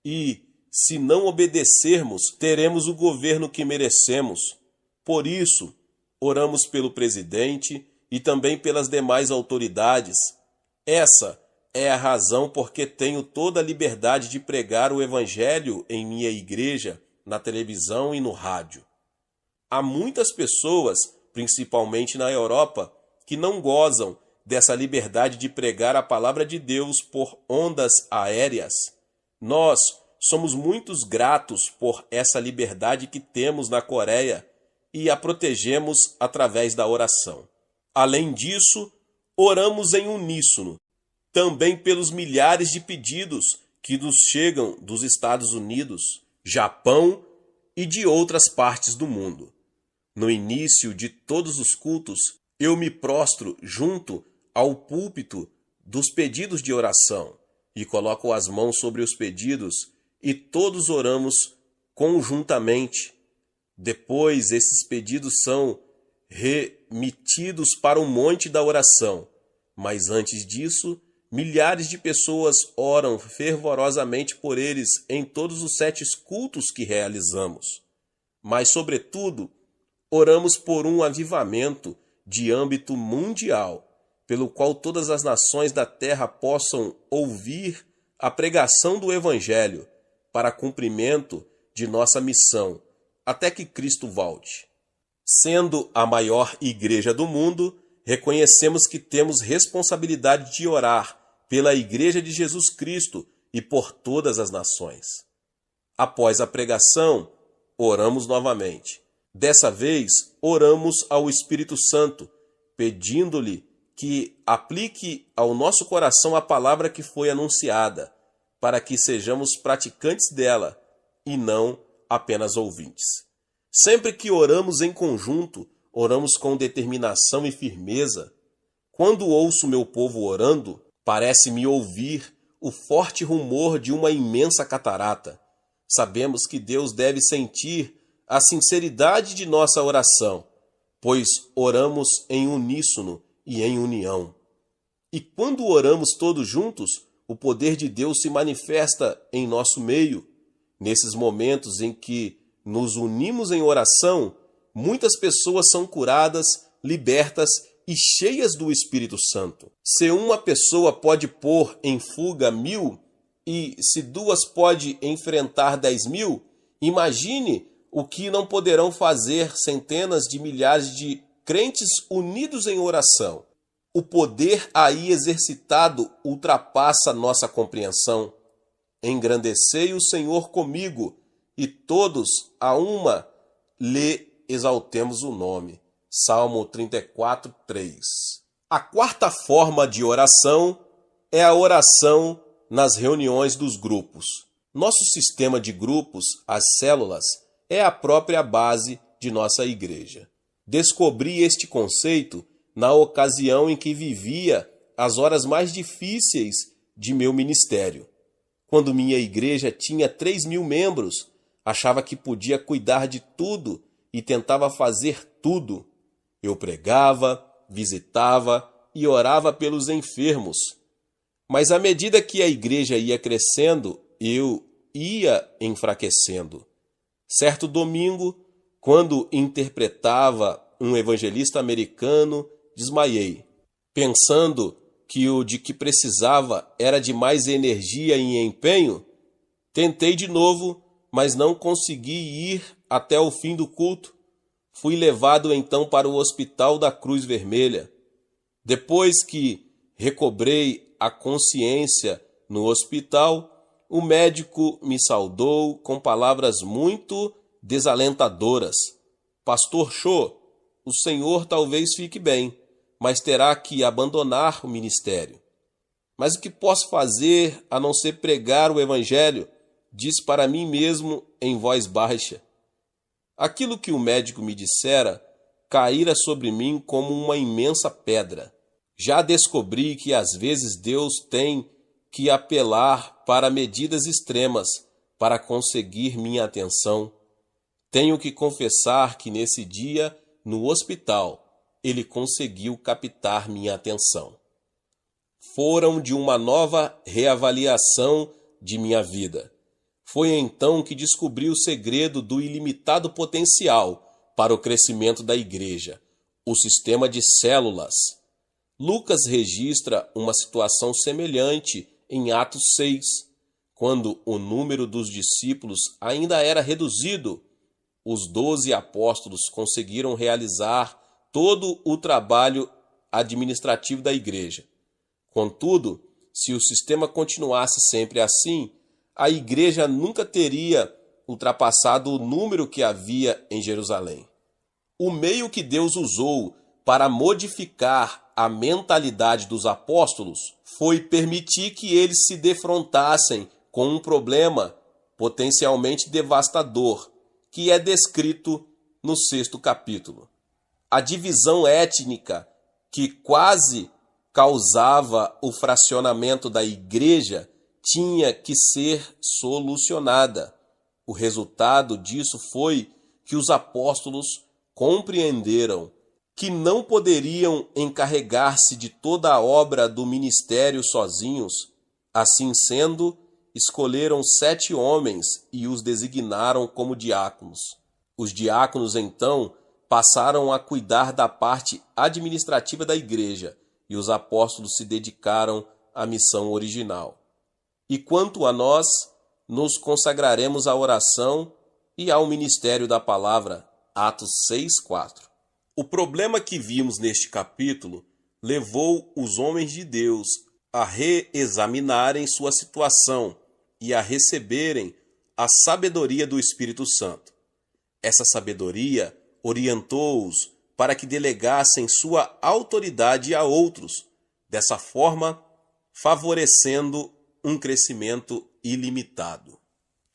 Speaker 1: e, se não obedecermos, teremos o governo que merecemos. Por isso, oramos pelo presidente e também pelas demais autoridades. Essa é a razão porque tenho toda a liberdade de pregar o Evangelho em minha igreja, na televisão e no rádio. Há muitas pessoas, principalmente na Europa, que não gozam dessa liberdade de pregar a palavra de Deus por ondas aéreas. Nós somos muito gratos por essa liberdade que temos na Coreia e a protegemos através da oração. Além disso, oramos em uníssono, também pelos milhares de pedidos que nos chegam dos Estados Unidos, Japão e de outras partes do mundo. No início de todos os cultos, eu me prostro junto ao púlpito dos pedidos de oração e coloco as mãos sobre os pedidos e todos oramos conjuntamente. Depois, esses pedidos são remetidos para o monte da oração. Mas antes disso, milhares de pessoas oram fervorosamente por eles em todos os 7 cultos que realizamos. Mas, sobretudo, oramos por um avivamento de âmbito mundial, pelo qual todas as nações da terra possam ouvir a pregação do Evangelho para cumprimento de nossa missão, até que Cristo volte. Sendo a maior igreja do mundo, reconhecemos que temos responsabilidade de orar pela Igreja de Jesus Cristo e por todas as nações. Após a pregação, oramos novamente. Dessa vez, oramos ao Espírito Santo, pedindo-lhe que aplique ao nosso coração a palavra que foi anunciada, para que sejamos praticantes dela e não apenas ouvintes. Sempre que oramos em conjunto, oramos com determinação e firmeza. Quando ouço meu povo orando, parece-me ouvir o forte rumor de uma imensa catarata. Sabemos que Deus deve sentir a sinceridade de nossa oração, pois oramos em uníssono e em união. E quando oramos todos juntos, o poder de Deus se manifesta em nosso meio. Nesses momentos em que nos unimos em oração, muitas pessoas são curadas, libertas e cheias do Espírito Santo. Se uma pessoa pode pôr em fuga 1000 e se 2 pode enfrentar 10.000, imagine o que não poderão fazer centenas de milhares de crentes unidos em oração. O poder aí exercitado ultrapassa nossa compreensão. Engrandecei o Senhor comigo, e todos a uma lhe exaltemos o nome. Salmo 34, 3. A quarta forma de oração é a oração nas reuniões dos grupos. Nosso sistema de grupos, as células, é a própria base de nossa igreja. Descobri este conceito na ocasião em que vivia as horas mais difíceis de meu ministério. Quando minha igreja tinha 3.000 membros, achava que podia cuidar de tudo e tentava fazer tudo. Eu pregava, visitava e orava pelos enfermos. Mas à medida que a igreja ia crescendo, eu ia enfraquecendo. Certo domingo, quando interpretava um evangelista americano, desmaiei, pensando que o de que precisava era de mais energia e empenho. Tentei de novo, mas não consegui ir até o fim do culto. Fui levado então para o Hospital da Cruz Vermelha. Depois que recobrei a consciência no hospital, o médico me saudou com palavras muito desalentadoras. Pastor Cho, o senhor talvez fique bem, mas terá que abandonar o ministério. Mas o que posso fazer a não ser pregar o evangelho? Disse para mim mesmo em voz baixa. Aquilo que o médico me dissera caíra sobre mim como uma imensa pedra. Já descobri que às vezes Deus tem que apelar para medidas extremas para conseguir minha atenção. Tenho que confessar que nesse dia, no hospital, ele conseguiu captar minha atenção. Foram de uma nova reavaliação de minha vida. Foi então que descobri o segredo do ilimitado potencial para o crescimento da igreja, o sistema de células. Lucas registra uma situação semelhante em Atos 6, quando o número dos discípulos ainda era reduzido. Os 12 apóstolos conseguiram realizar todo o trabalho administrativo da igreja. Contudo, se o sistema continuasse sempre assim, a igreja nunca teria ultrapassado o número que havia em Jerusalém. O meio que Deus usou para modificar a mentalidade dos apóstolos foi permitir que eles se defrontassem com um problema potencialmente devastador, que é descrito no 6º capítulo. A divisão étnica que quase causava o fracionamento da igreja tinha que ser solucionada. O resultado disso foi que os apóstolos compreenderam que não poderiam encarregar-se de toda a obra do ministério sozinhos. Assim sendo, escolheram 7 homens e os designaram como diáconos. Os diáconos, então, passaram a cuidar da parte administrativa da igreja e os apóstolos se dedicaram à missão original. E quanto a nós, nos consagraremos à oração e ao ministério da palavra. Atos 6:4. O problema que vimos neste capítulo levou os homens de Deus a reexaminarem sua situação e a receberem a sabedoria do Espírito Santo. Essa sabedoria orientou-os para que delegassem sua autoridade a outros, dessa forma favorecendo um crescimento ilimitado.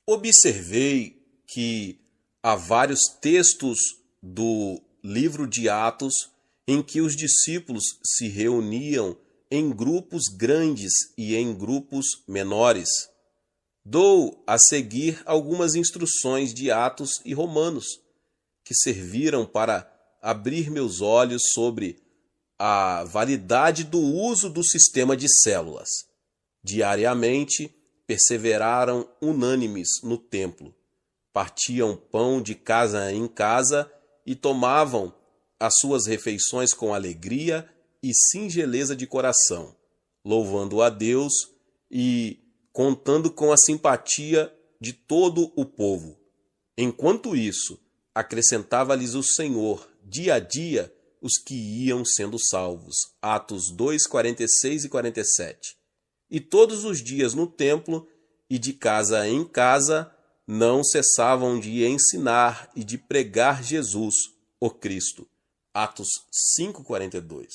Speaker 1: Observei que há vários textos do livro de Atos em que os discípulos se reuniam em grupos grandes e em grupos menores. Dou a seguir algumas instruções de Atos e Romanos, que serviram para abrir meus olhos sobre a validade do uso do sistema de células. Diariamente, perseveraram unânimes no templo, partiam pão de casa em casa e tomavam as suas refeições com alegria e singeleza de coração, louvando a Deus e contando com a simpatia de todo o povo. Enquanto isso, acrescentava-lhes o Senhor, dia a dia, os que iam sendo salvos. Atos 2, 46 e 47. E todos os dias no templo e de casa em casa não cessavam de ensinar e de pregar Jesus, o Cristo. Atos 5, 42.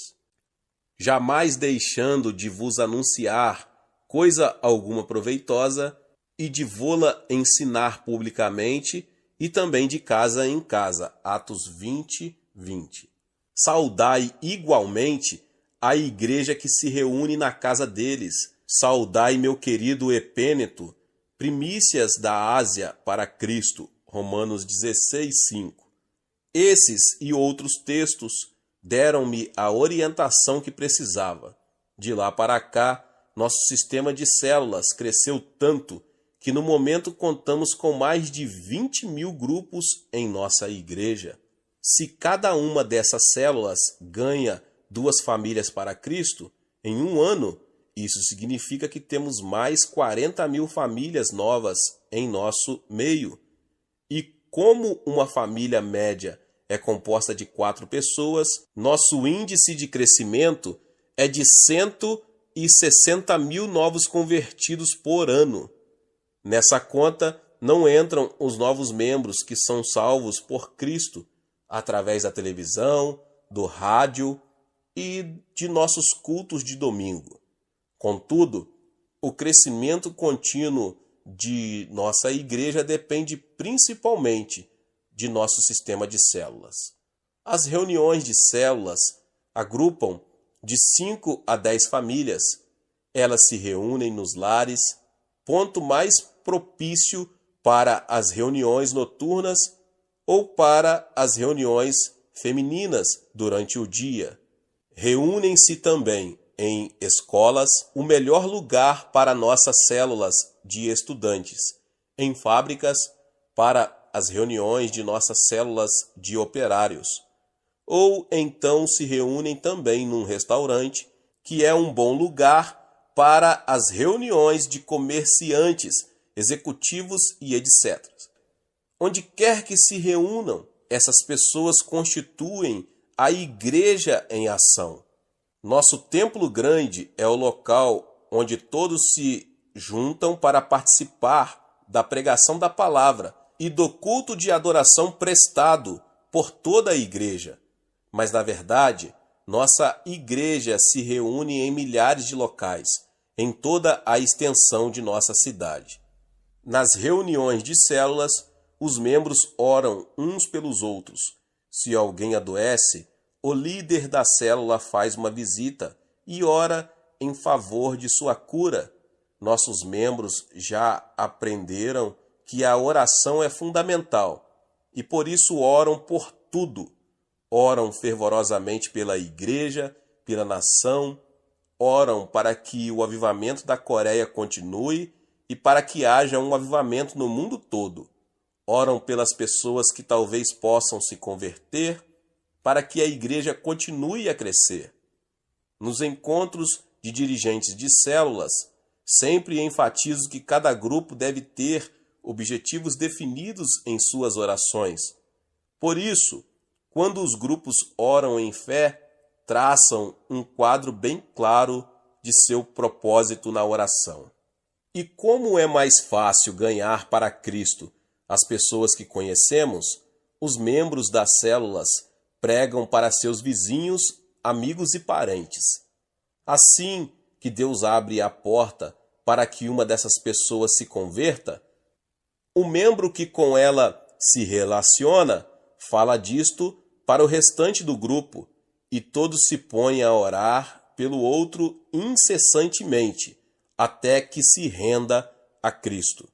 Speaker 1: Jamais deixando de vos anunciar coisa alguma proveitosa e de vô-la ensinar publicamente e também de casa em casa. Atos 20, 20. Saudai igualmente a igreja que se reúne na casa deles. Saudai meu querido Epêneto, primícias da Ásia para Cristo. Romanos 16, 5. Esses e outros textos deram-me a orientação que precisava. De lá para cá, nosso sistema de células cresceu tanto que no momento contamos com mais de 20 mil grupos em nossa igreja. Se cada uma dessas células ganha 2 famílias para Cristo, em um ano, isso significa que temos mais 40 mil famílias novas em nosso meio. E como uma família média é composta de 4 pessoas, nosso índice de crescimento é de 160 mil novos convertidos por ano. Nessa conta não entram os novos membros que são salvos por Cristo através da televisão, do rádio e de nossos cultos de domingo. Contudo, o crescimento contínuo de nossa igreja depende principalmente de nosso sistema de células. As reuniões de células agrupam de 5 a 10 famílias. Elas se reúnem nos lares, ponto mais propício para as reuniões noturnas ou para as reuniões femininas durante o dia. Reúnem-se também em escolas, o melhor lugar para nossas células de estudantes, em fábricas, para as reuniões de nossas células de operários, ou então se reúnem também num restaurante, que é um bom lugar para as reuniões de comerciantes, executivos e etc. Onde quer que se reúnam, essas pessoas constituem a igreja em ação. Nosso templo grande é o local onde todos se juntam para participar da pregação da palavra e do culto de adoração prestado por toda a igreja. Mas, na verdade, nossa igreja se reúne em milhares de locais, em toda a extensão de nossa cidade. Nas reuniões de células, os membros oram uns pelos outros. Se alguém adoece, o líder da célula faz uma visita e ora em favor de sua cura. Nossos membros já aprenderam que a oração é fundamental e por isso oram por tudo. Oram fervorosamente pela igreja, pela nação, oram para que o avivamento da Coreia continue e para que haja um avivamento no mundo todo. Oram pelas pessoas que talvez possam se converter, para que a igreja continue a crescer. Nos encontros de dirigentes de células, sempre enfatizo que cada grupo deve ter objetivos definidos em suas orações. Por isso, quando os grupos oram em fé, traçam um quadro bem claro de seu propósito na oração. E como é mais fácil ganhar para Cristo as pessoas que conhecemos, os membros das células pregam para seus vizinhos, amigos e parentes. Assim que Deus abre a porta para que uma dessas pessoas se converta, o membro que com ela se relaciona fala disto para o restante do grupo e todos se põem a orar pelo outro incessantemente, até que se renda a Cristo.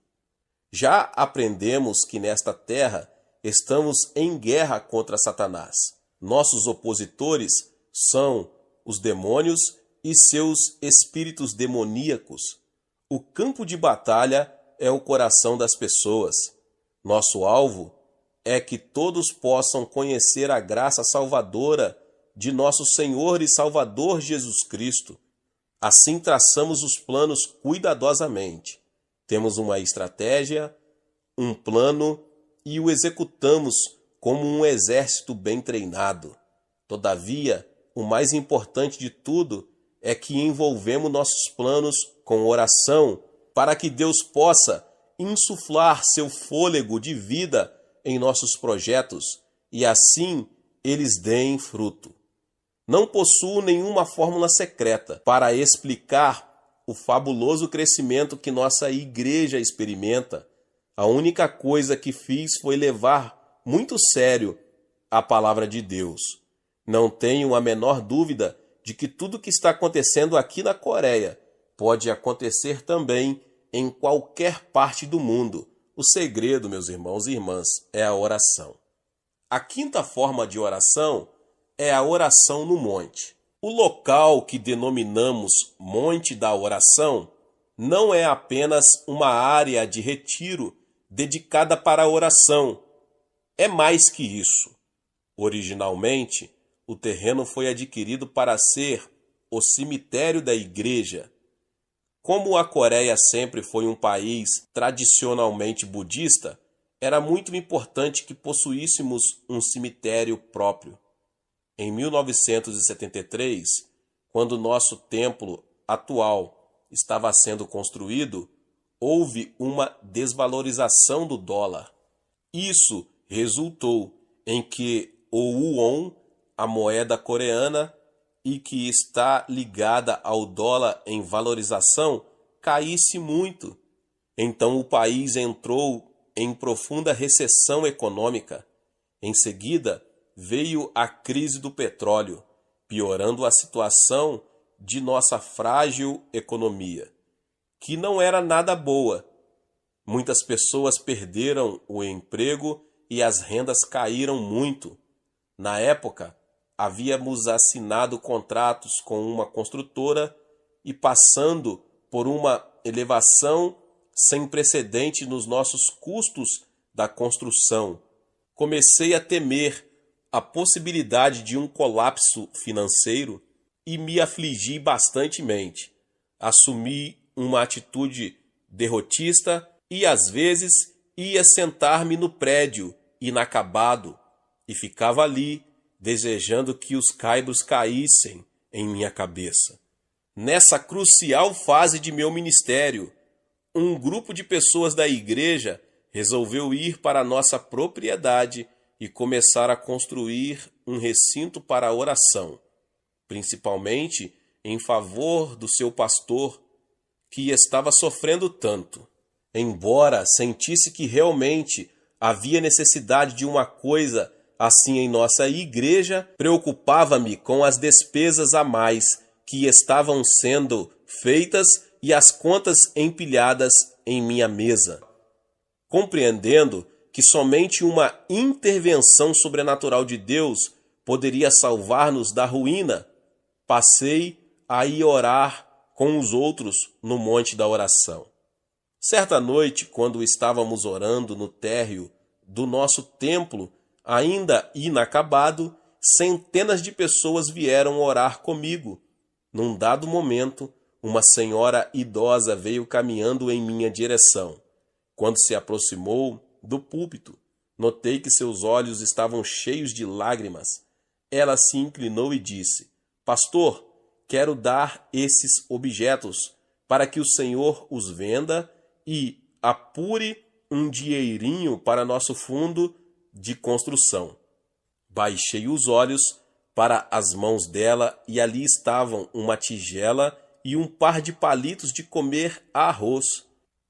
Speaker 1: Já aprendemos que nesta terra estamos em guerra contra Satanás. Nossos opositores são os demônios e seus espíritos demoníacos. O campo de batalha é o coração das pessoas. Nosso alvo é que todos possam conhecer a graça salvadora de nosso Senhor e Salvador Jesus Cristo. Assim traçamos os planos cuidadosamente. Temos uma estratégia, um plano e o executamos como um exército bem treinado. Todavia, o mais importante de tudo é que envolvemos nossos planos com oração para que Deus possa insuflar seu fôlego de vida em nossos projetos e assim eles deem fruto. Não possuo nenhuma fórmula secreta para explicar o fabuloso crescimento que nossa igreja experimenta. A única coisa que fiz foi levar muito sério a palavra de Deus. Não tenho a menor dúvida de que tudo que está acontecendo aqui na Coreia pode acontecer também em qualquer parte do mundo. O segredo, meus irmãos e irmãs, é a oração. A quinta forma de oração é a oração no monte. O local que denominamos Monte da Oração não é apenas uma área de retiro dedicada para a oração. É mais que isso. Originalmente, o terreno foi adquirido para ser o cemitério da igreja. Como a Coreia sempre foi um país tradicionalmente budista, era muito importante que possuíssemos um cemitério próprio. Em 1973, quando nosso templo atual estava sendo construído, houve uma desvalorização do dólar. Isso resultou em que o won, a moeda coreana, e que está ligada ao dólar em valorização, caísse muito. Então o país entrou em profunda recessão econômica. Em seguida, veio a crise do petróleo, piorando a situação de nossa frágil economia, que não era nada boa. Muitas pessoas perderam o emprego e as rendas caíram muito. Na época, havíamos assinado contratos com uma construtora e passando por uma elevação sem precedente nos nossos custos da construção. Comecei a temer a possibilidade de um colapso financeiro e me afligi bastantemente. Assumi uma atitude derrotista e às vezes ia sentar-me no prédio inacabado e ficava ali desejando que os caibros caíssem em minha cabeça. Nessa crucial fase de meu ministério, um grupo de pessoas da igreja resolveu ir para a nossa propriedade e começar a construir um recinto para a oração, principalmente em favor do seu pastor, que estava sofrendo tanto. Embora sentisse que realmente havia necessidade de uma coisa assim em nossa igreja, preocupava-me com as despesas a mais que estavam sendo feitas e as contas empilhadas em minha mesa. Compreendendo que somente uma intervenção sobrenatural de Deus poderia salvar-nos da ruína, passei a ir orar com os outros no Monte da Oração. Certa noite, quando estávamos orando no térreo do nosso templo, ainda inacabado, centenas de pessoas vieram orar comigo. Num dado momento, uma senhora idosa veio caminhando em minha direção. Quando se aproximou do púlpito, notei que seus olhos estavam cheios de lágrimas. Ela se inclinou e disse: "Pastor, quero dar esses objetos para que o Senhor os venda e apure um dinheirinho para nosso fundo de construção. Baixei os olhos para as mãos dela e ali estavam uma tigela e um par de palitos de comer arroz.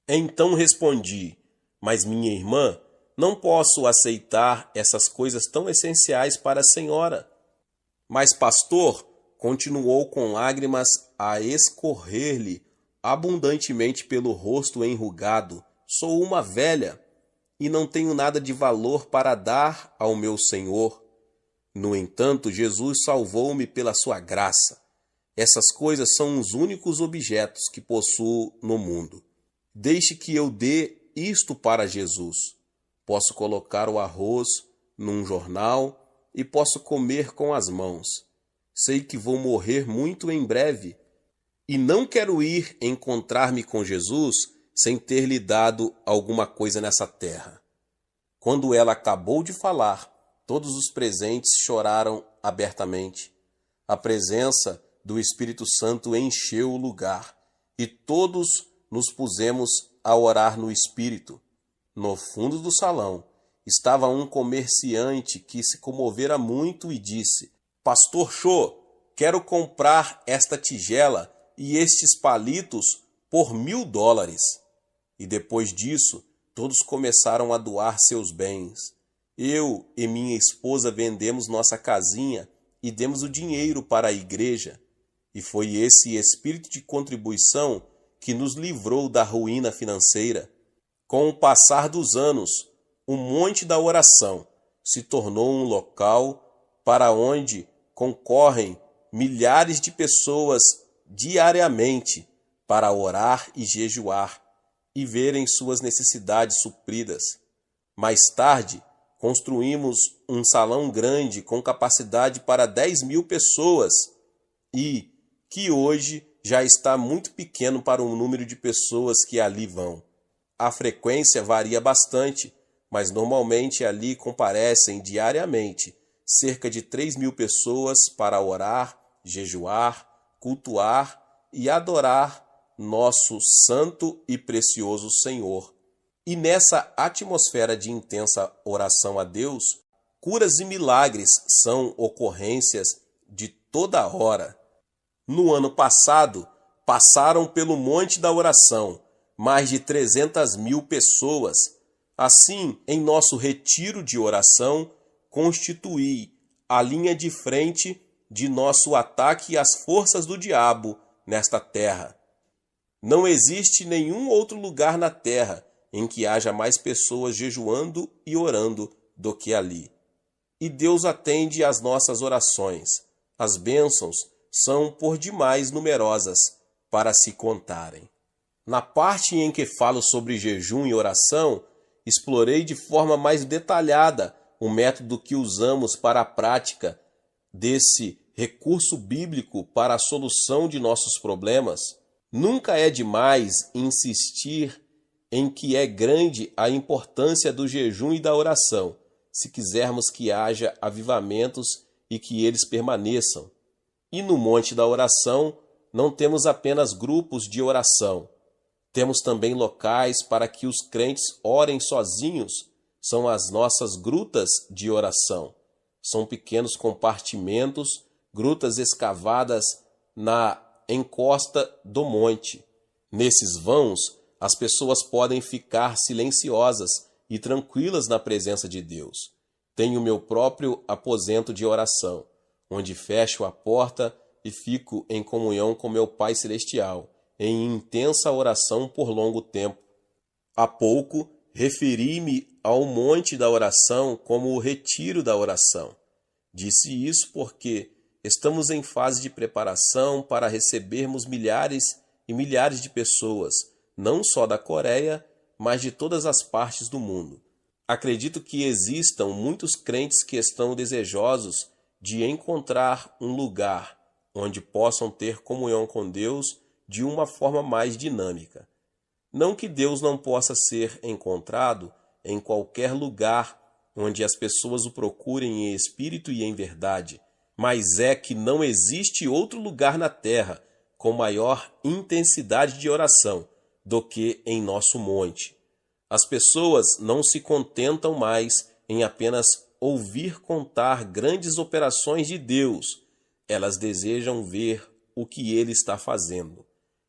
Speaker 1: Então respondi: mas minha irmã, não posso aceitar essas coisas tão essenciais para a senhora. Mas pastor, continuou com lágrimas a escorrer-lhe abundantemente pelo rosto enrugado, sou uma velha e não tenho nada de valor para dar ao meu Senhor. No entanto, Jesus salvou-me pela sua graça. Essas coisas são os únicos objetos que possuo no mundo. Deixe que eu dê isto para Jesus. Posso colocar o arroz num jornal e posso comer com as mãos. Sei que vou morrer muito em breve e não quero ir encontrar-me com Jesus sem ter lhe dado alguma coisa nessa terra. Quando ela acabou de falar, todos os presentes choraram abertamente. A presença do Espírito Santo encheu o lugar e todos nos pusemos a orar no Espírito. No fundo do salão estava um comerciante que se comovera muito e disse: Pastor Cho, quero comprar esta tigela e estes palitos por $1.000. E depois disso, todos começaram a doar seus bens. Eu e minha esposa vendemos nossa casinha e demos o dinheiro para a igreja. E foi esse espírito de contribuição que nos livrou da ruína financeira. Com o passar dos anos, o Monte da Oração se tornou um local para onde concorrem milhares de pessoas diariamente para orar e jejuar e verem suas necessidades supridas. Mais tarde, construímos um salão grande com capacidade para 10.000 pessoas e que hoje já está muito pequeno para o número de pessoas que ali vão. A frequência varia bastante, mas normalmente ali comparecem diariamente cerca de 3.000 pessoas para orar, jejuar, cultuar e adorar nosso santo e precioso Senhor. E nessa atmosfera de intensa oração a Deus, curas e milagres são ocorrências de toda hora. No ano passado, passaram pelo Monte da Oração mais de 300.000 pessoas. Assim, em nosso retiro de oração, constituí a linha de frente de nosso ataque às forças do diabo nesta terra. Não existe nenhum outro lugar na terra em que haja mais pessoas jejuando e orando do que ali. E Deus atende às nossas orações. As bênçãos são por demais numerosas para se contarem. Na parte em que falo sobre jejum e oração, explorei de forma mais detalhada o método que usamos para a prática desse recurso bíblico para a solução de nossos problemas. Nunca é demais insistir em que é grande a importância do jejum e da oração, se quisermos que haja avivamentos e que eles permaneçam. E no Monte da Oração não temos apenas grupos de oração, temos também locais para que os crentes orem sozinhos. São as nossas grutas de oração. São pequenos compartimentos, grutas escavadas na encosta do monte. Nesses vãos, as pessoas podem ficar silenciosas e tranquilas na presença de Deus. Tenho meu próprio aposento de oração, onde fecho a porta e fico em comunhão com meu Pai Celestial, em intensa oração por longo tempo. Há pouco, referi-me ao Monte da Oração como o retiro da oração. Disse isso porque estamos em fase de preparação para recebermos milhares e milhares de pessoas, não só da Coreia, mas de todas as partes do mundo. Acredito que existam muitos crentes que estão desejosos de encontrar um lugar onde possam ter comunhão com Deus de uma forma mais dinâmica. Não que Deus não possa ser encontrado em qualquer lugar onde as pessoas o procurem em espírito e em verdade, mas é que não existe outro lugar na terra com maior intensidade de oração do que em nosso monte. As pessoas não se contentam mais em apenas ouvir contar grandes operações de Deus. Elas desejam ver o que Ele está fazendo.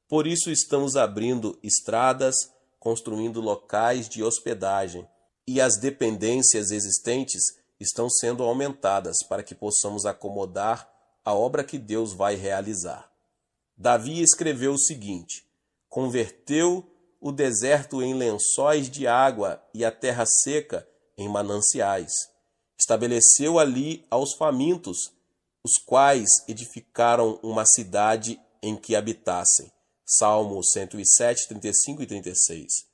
Speaker 1: Por isso estamos abrindo estradas, construindo locais de hospedagem, e as dependências existentes estão sendo aumentadas para que possamos acomodar a obra que Deus vai realizar. Davi escreveu o seguinte: converteu o deserto em lençóis de água e a terra seca em mananciais. Estabeleceu ali aos famintos, os quais edificaram uma cidade em que habitassem. Salmo 107, 35 e 36.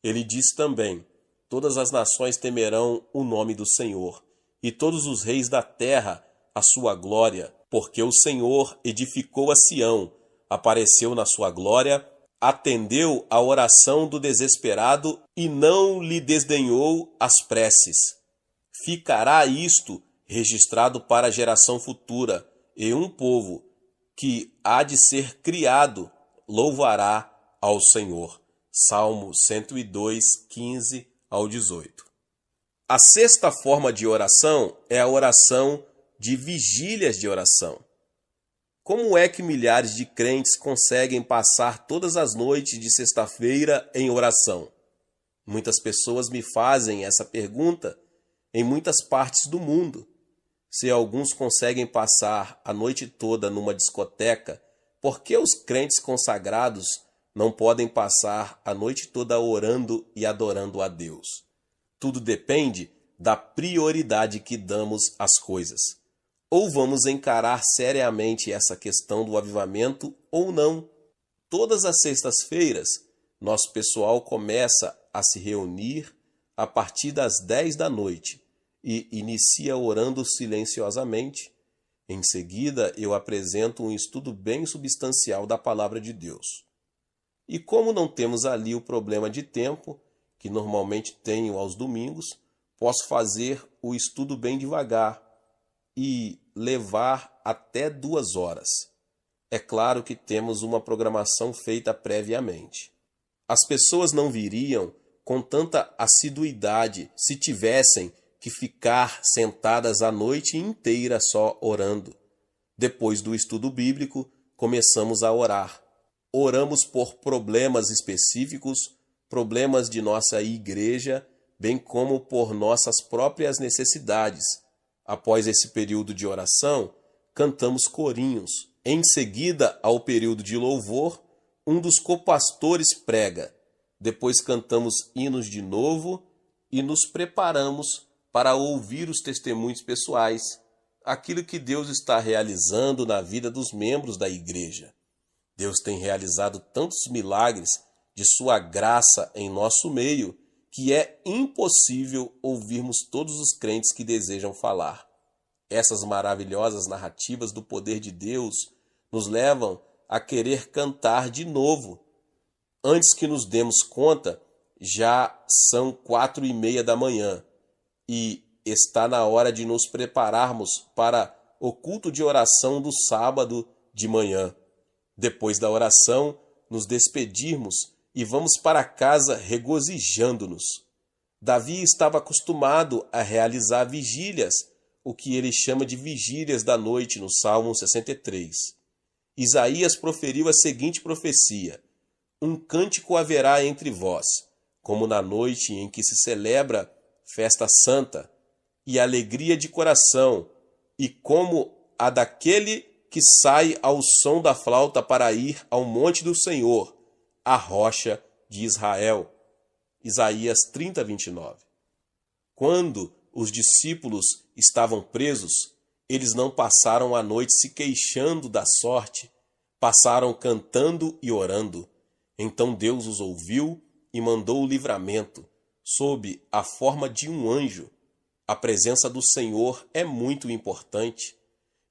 Speaker 1: Ele diz também: todas as nações temerão o nome do Senhor, e todos os reis da terra a sua glória, porque o Senhor edificou a Sião, apareceu na sua glória, atendeu à oração do desesperado e não lhe desdenhou as preces. Ficará isto registrado para a geração futura, e um povo que há de ser criado louvará ao Senhor. Salmo 102, 15 ao 18. A sexta forma de oração é a oração de vigílias de oração. Como é que milhares de crentes conseguem passar todas as noites de sexta-feira em oração? Muitas pessoas me fazem essa pergunta em muitas partes do mundo. Se alguns conseguem passar a noite toda numa discoteca, por que os crentes consagrados não podem passar a noite toda orando e adorando a Deus? Tudo depende da prioridade que damos às coisas. Ou vamos encarar seriamente essa questão do avivamento ou não. Todas as sextas-feiras, nosso pessoal começa a se reunir a partir das 10 da noite e inicia orando silenciosamente. Em seguida, eu apresento um estudo bem substancial da Palavra de Deus. E como não temos ali o problema de tempo, que normalmente tenho aos domingos, posso fazer o estudo bem devagar e levar até 2 horas. É claro que temos uma programação feita previamente. As pessoas não viriam com tanta assiduidade se tivessem que ficar sentadas a noite inteira só orando. Depois do estudo bíblico, começamos a orar. Oramos por problemas específicos, problemas de nossa igreja, bem como por nossas próprias necessidades. Após esse período de oração, cantamos corinhos. Em seguida ao período de louvor, um dos copastores prega. Depois cantamos hinos de novo e nos preparamos para ouvir os testemunhos pessoais, aquilo que Deus está realizando na vida dos membros da igreja. Deus tem realizado tantos milagres de sua graça em nosso meio que é impossível ouvirmos todos os crentes que desejam falar. Essas maravilhosas narrativas do poder de Deus nos levam a querer cantar de novo. Antes que nos demos conta, já são 4:30 da manhã e está na hora de nos prepararmos para o culto de oração do sábado de manhã. Depois da oração, nos despedirmos e vamos para casa regozijando-nos. Davi estava acostumado a realizar vigílias, o que ele chama de vigílias da noite no Salmo 63. Isaías proferiu a seguinte profecia: um cântico haverá entre vós, como na noite em que se celebra festa santa, e alegria de coração, e como a daquele que sai ao som da flauta para ir ao monte do Senhor, a rocha de Israel. Isaías 30, 29. Quando os discípulos estavam presos, eles não passaram a noite se queixando da sorte, passaram cantando e orando. Então Deus os ouviu e mandou o livramento, sob a forma de um anjo. A presença do Senhor é muito importante.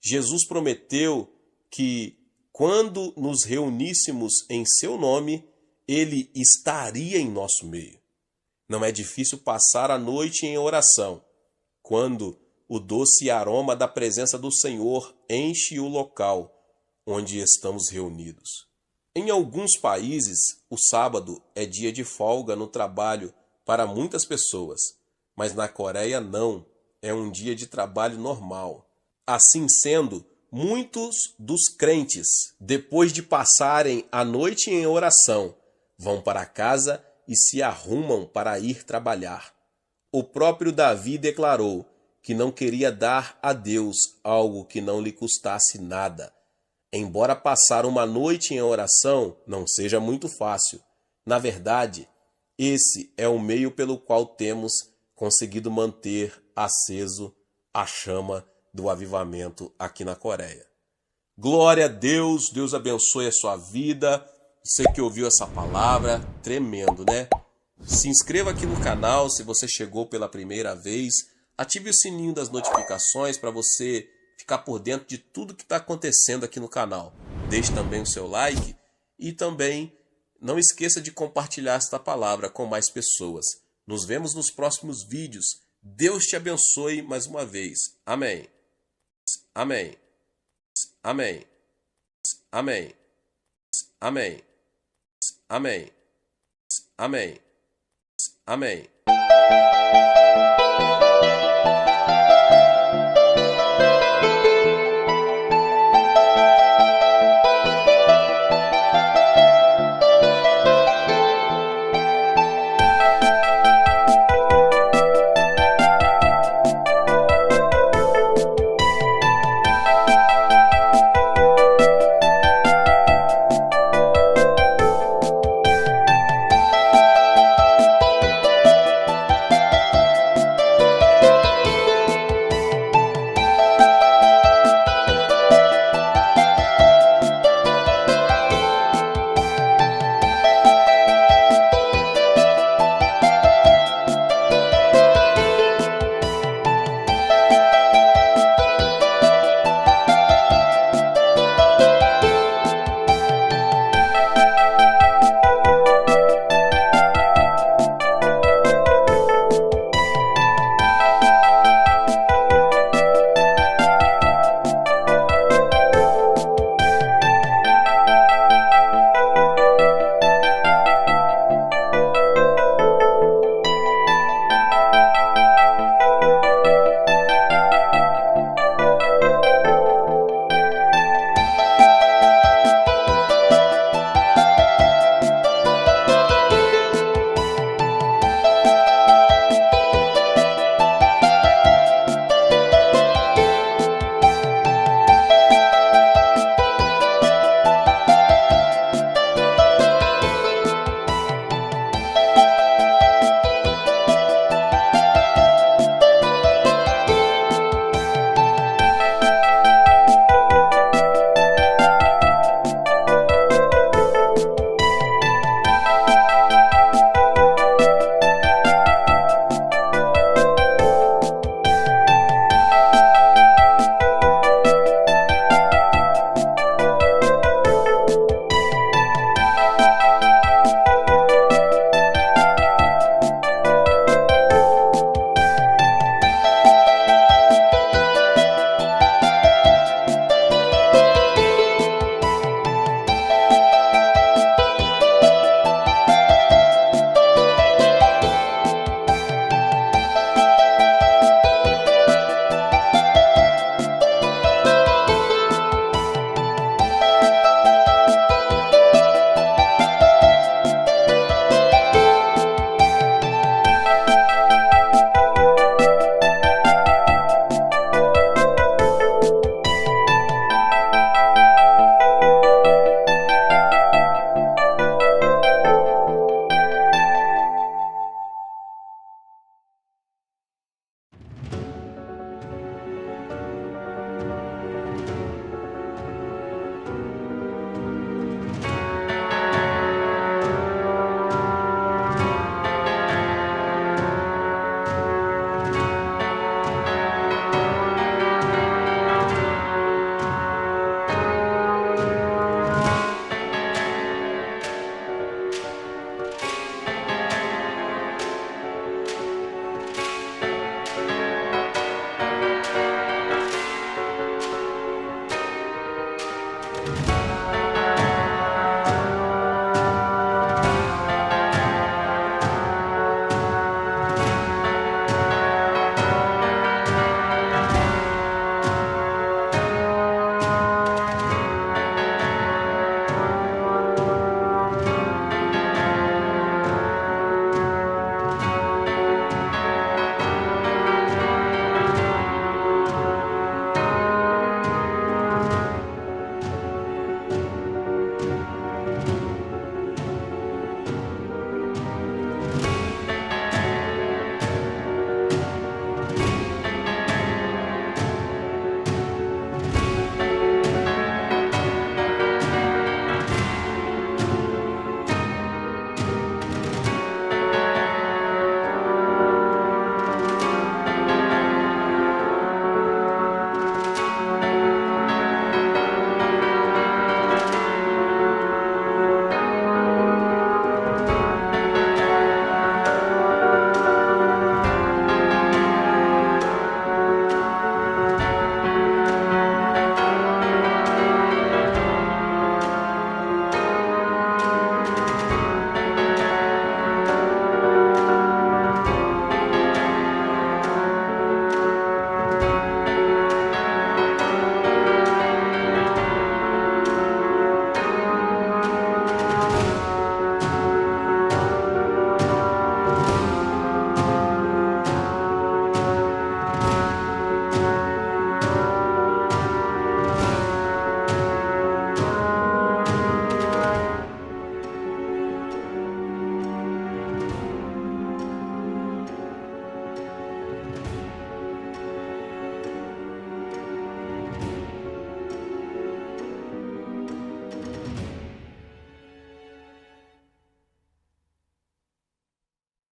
Speaker 1: Jesus prometeu que, quando nos reuníssemos em seu nome, ele estaria em nosso meio. Não é difícil passar a noite em oração, quando o doce aroma da presença do Senhor enche o local. onde estamos reunidos. Em alguns países, o sábado é dia de folga no trabalho para muitas pessoas, mas na Coreia não, é um dia de trabalho normal. Assim sendo, muitos dos crentes, depois de passarem a noite em oração, vão para casa e se arrumam para ir trabalhar. O próprio Davi declarou que não queria dar a Deus algo que não lhe custasse nada. Embora passar uma noite em oração não seja muito fácil, na verdade, esse é o meio pelo qual temos conseguido manter aceso a chama do avivamento aqui na Coreia. Glória a Deus, Deus abençoe a sua vida. Você que ouviu essa palavra, tremendo, né? Se inscreva aqui no canal se você chegou pela primeira vez. Ative o sininho das notificações para você ficar por dentro de tudo que está acontecendo aqui no canal. Deixe também o seu like e também não esqueça de compartilhar esta palavra com mais pessoas. Nos vemos nos próximos vídeos. Deus te abençoe mais uma vez. Amém. Amém. Amém. Amém. Amém. Amém. Amém. Amém.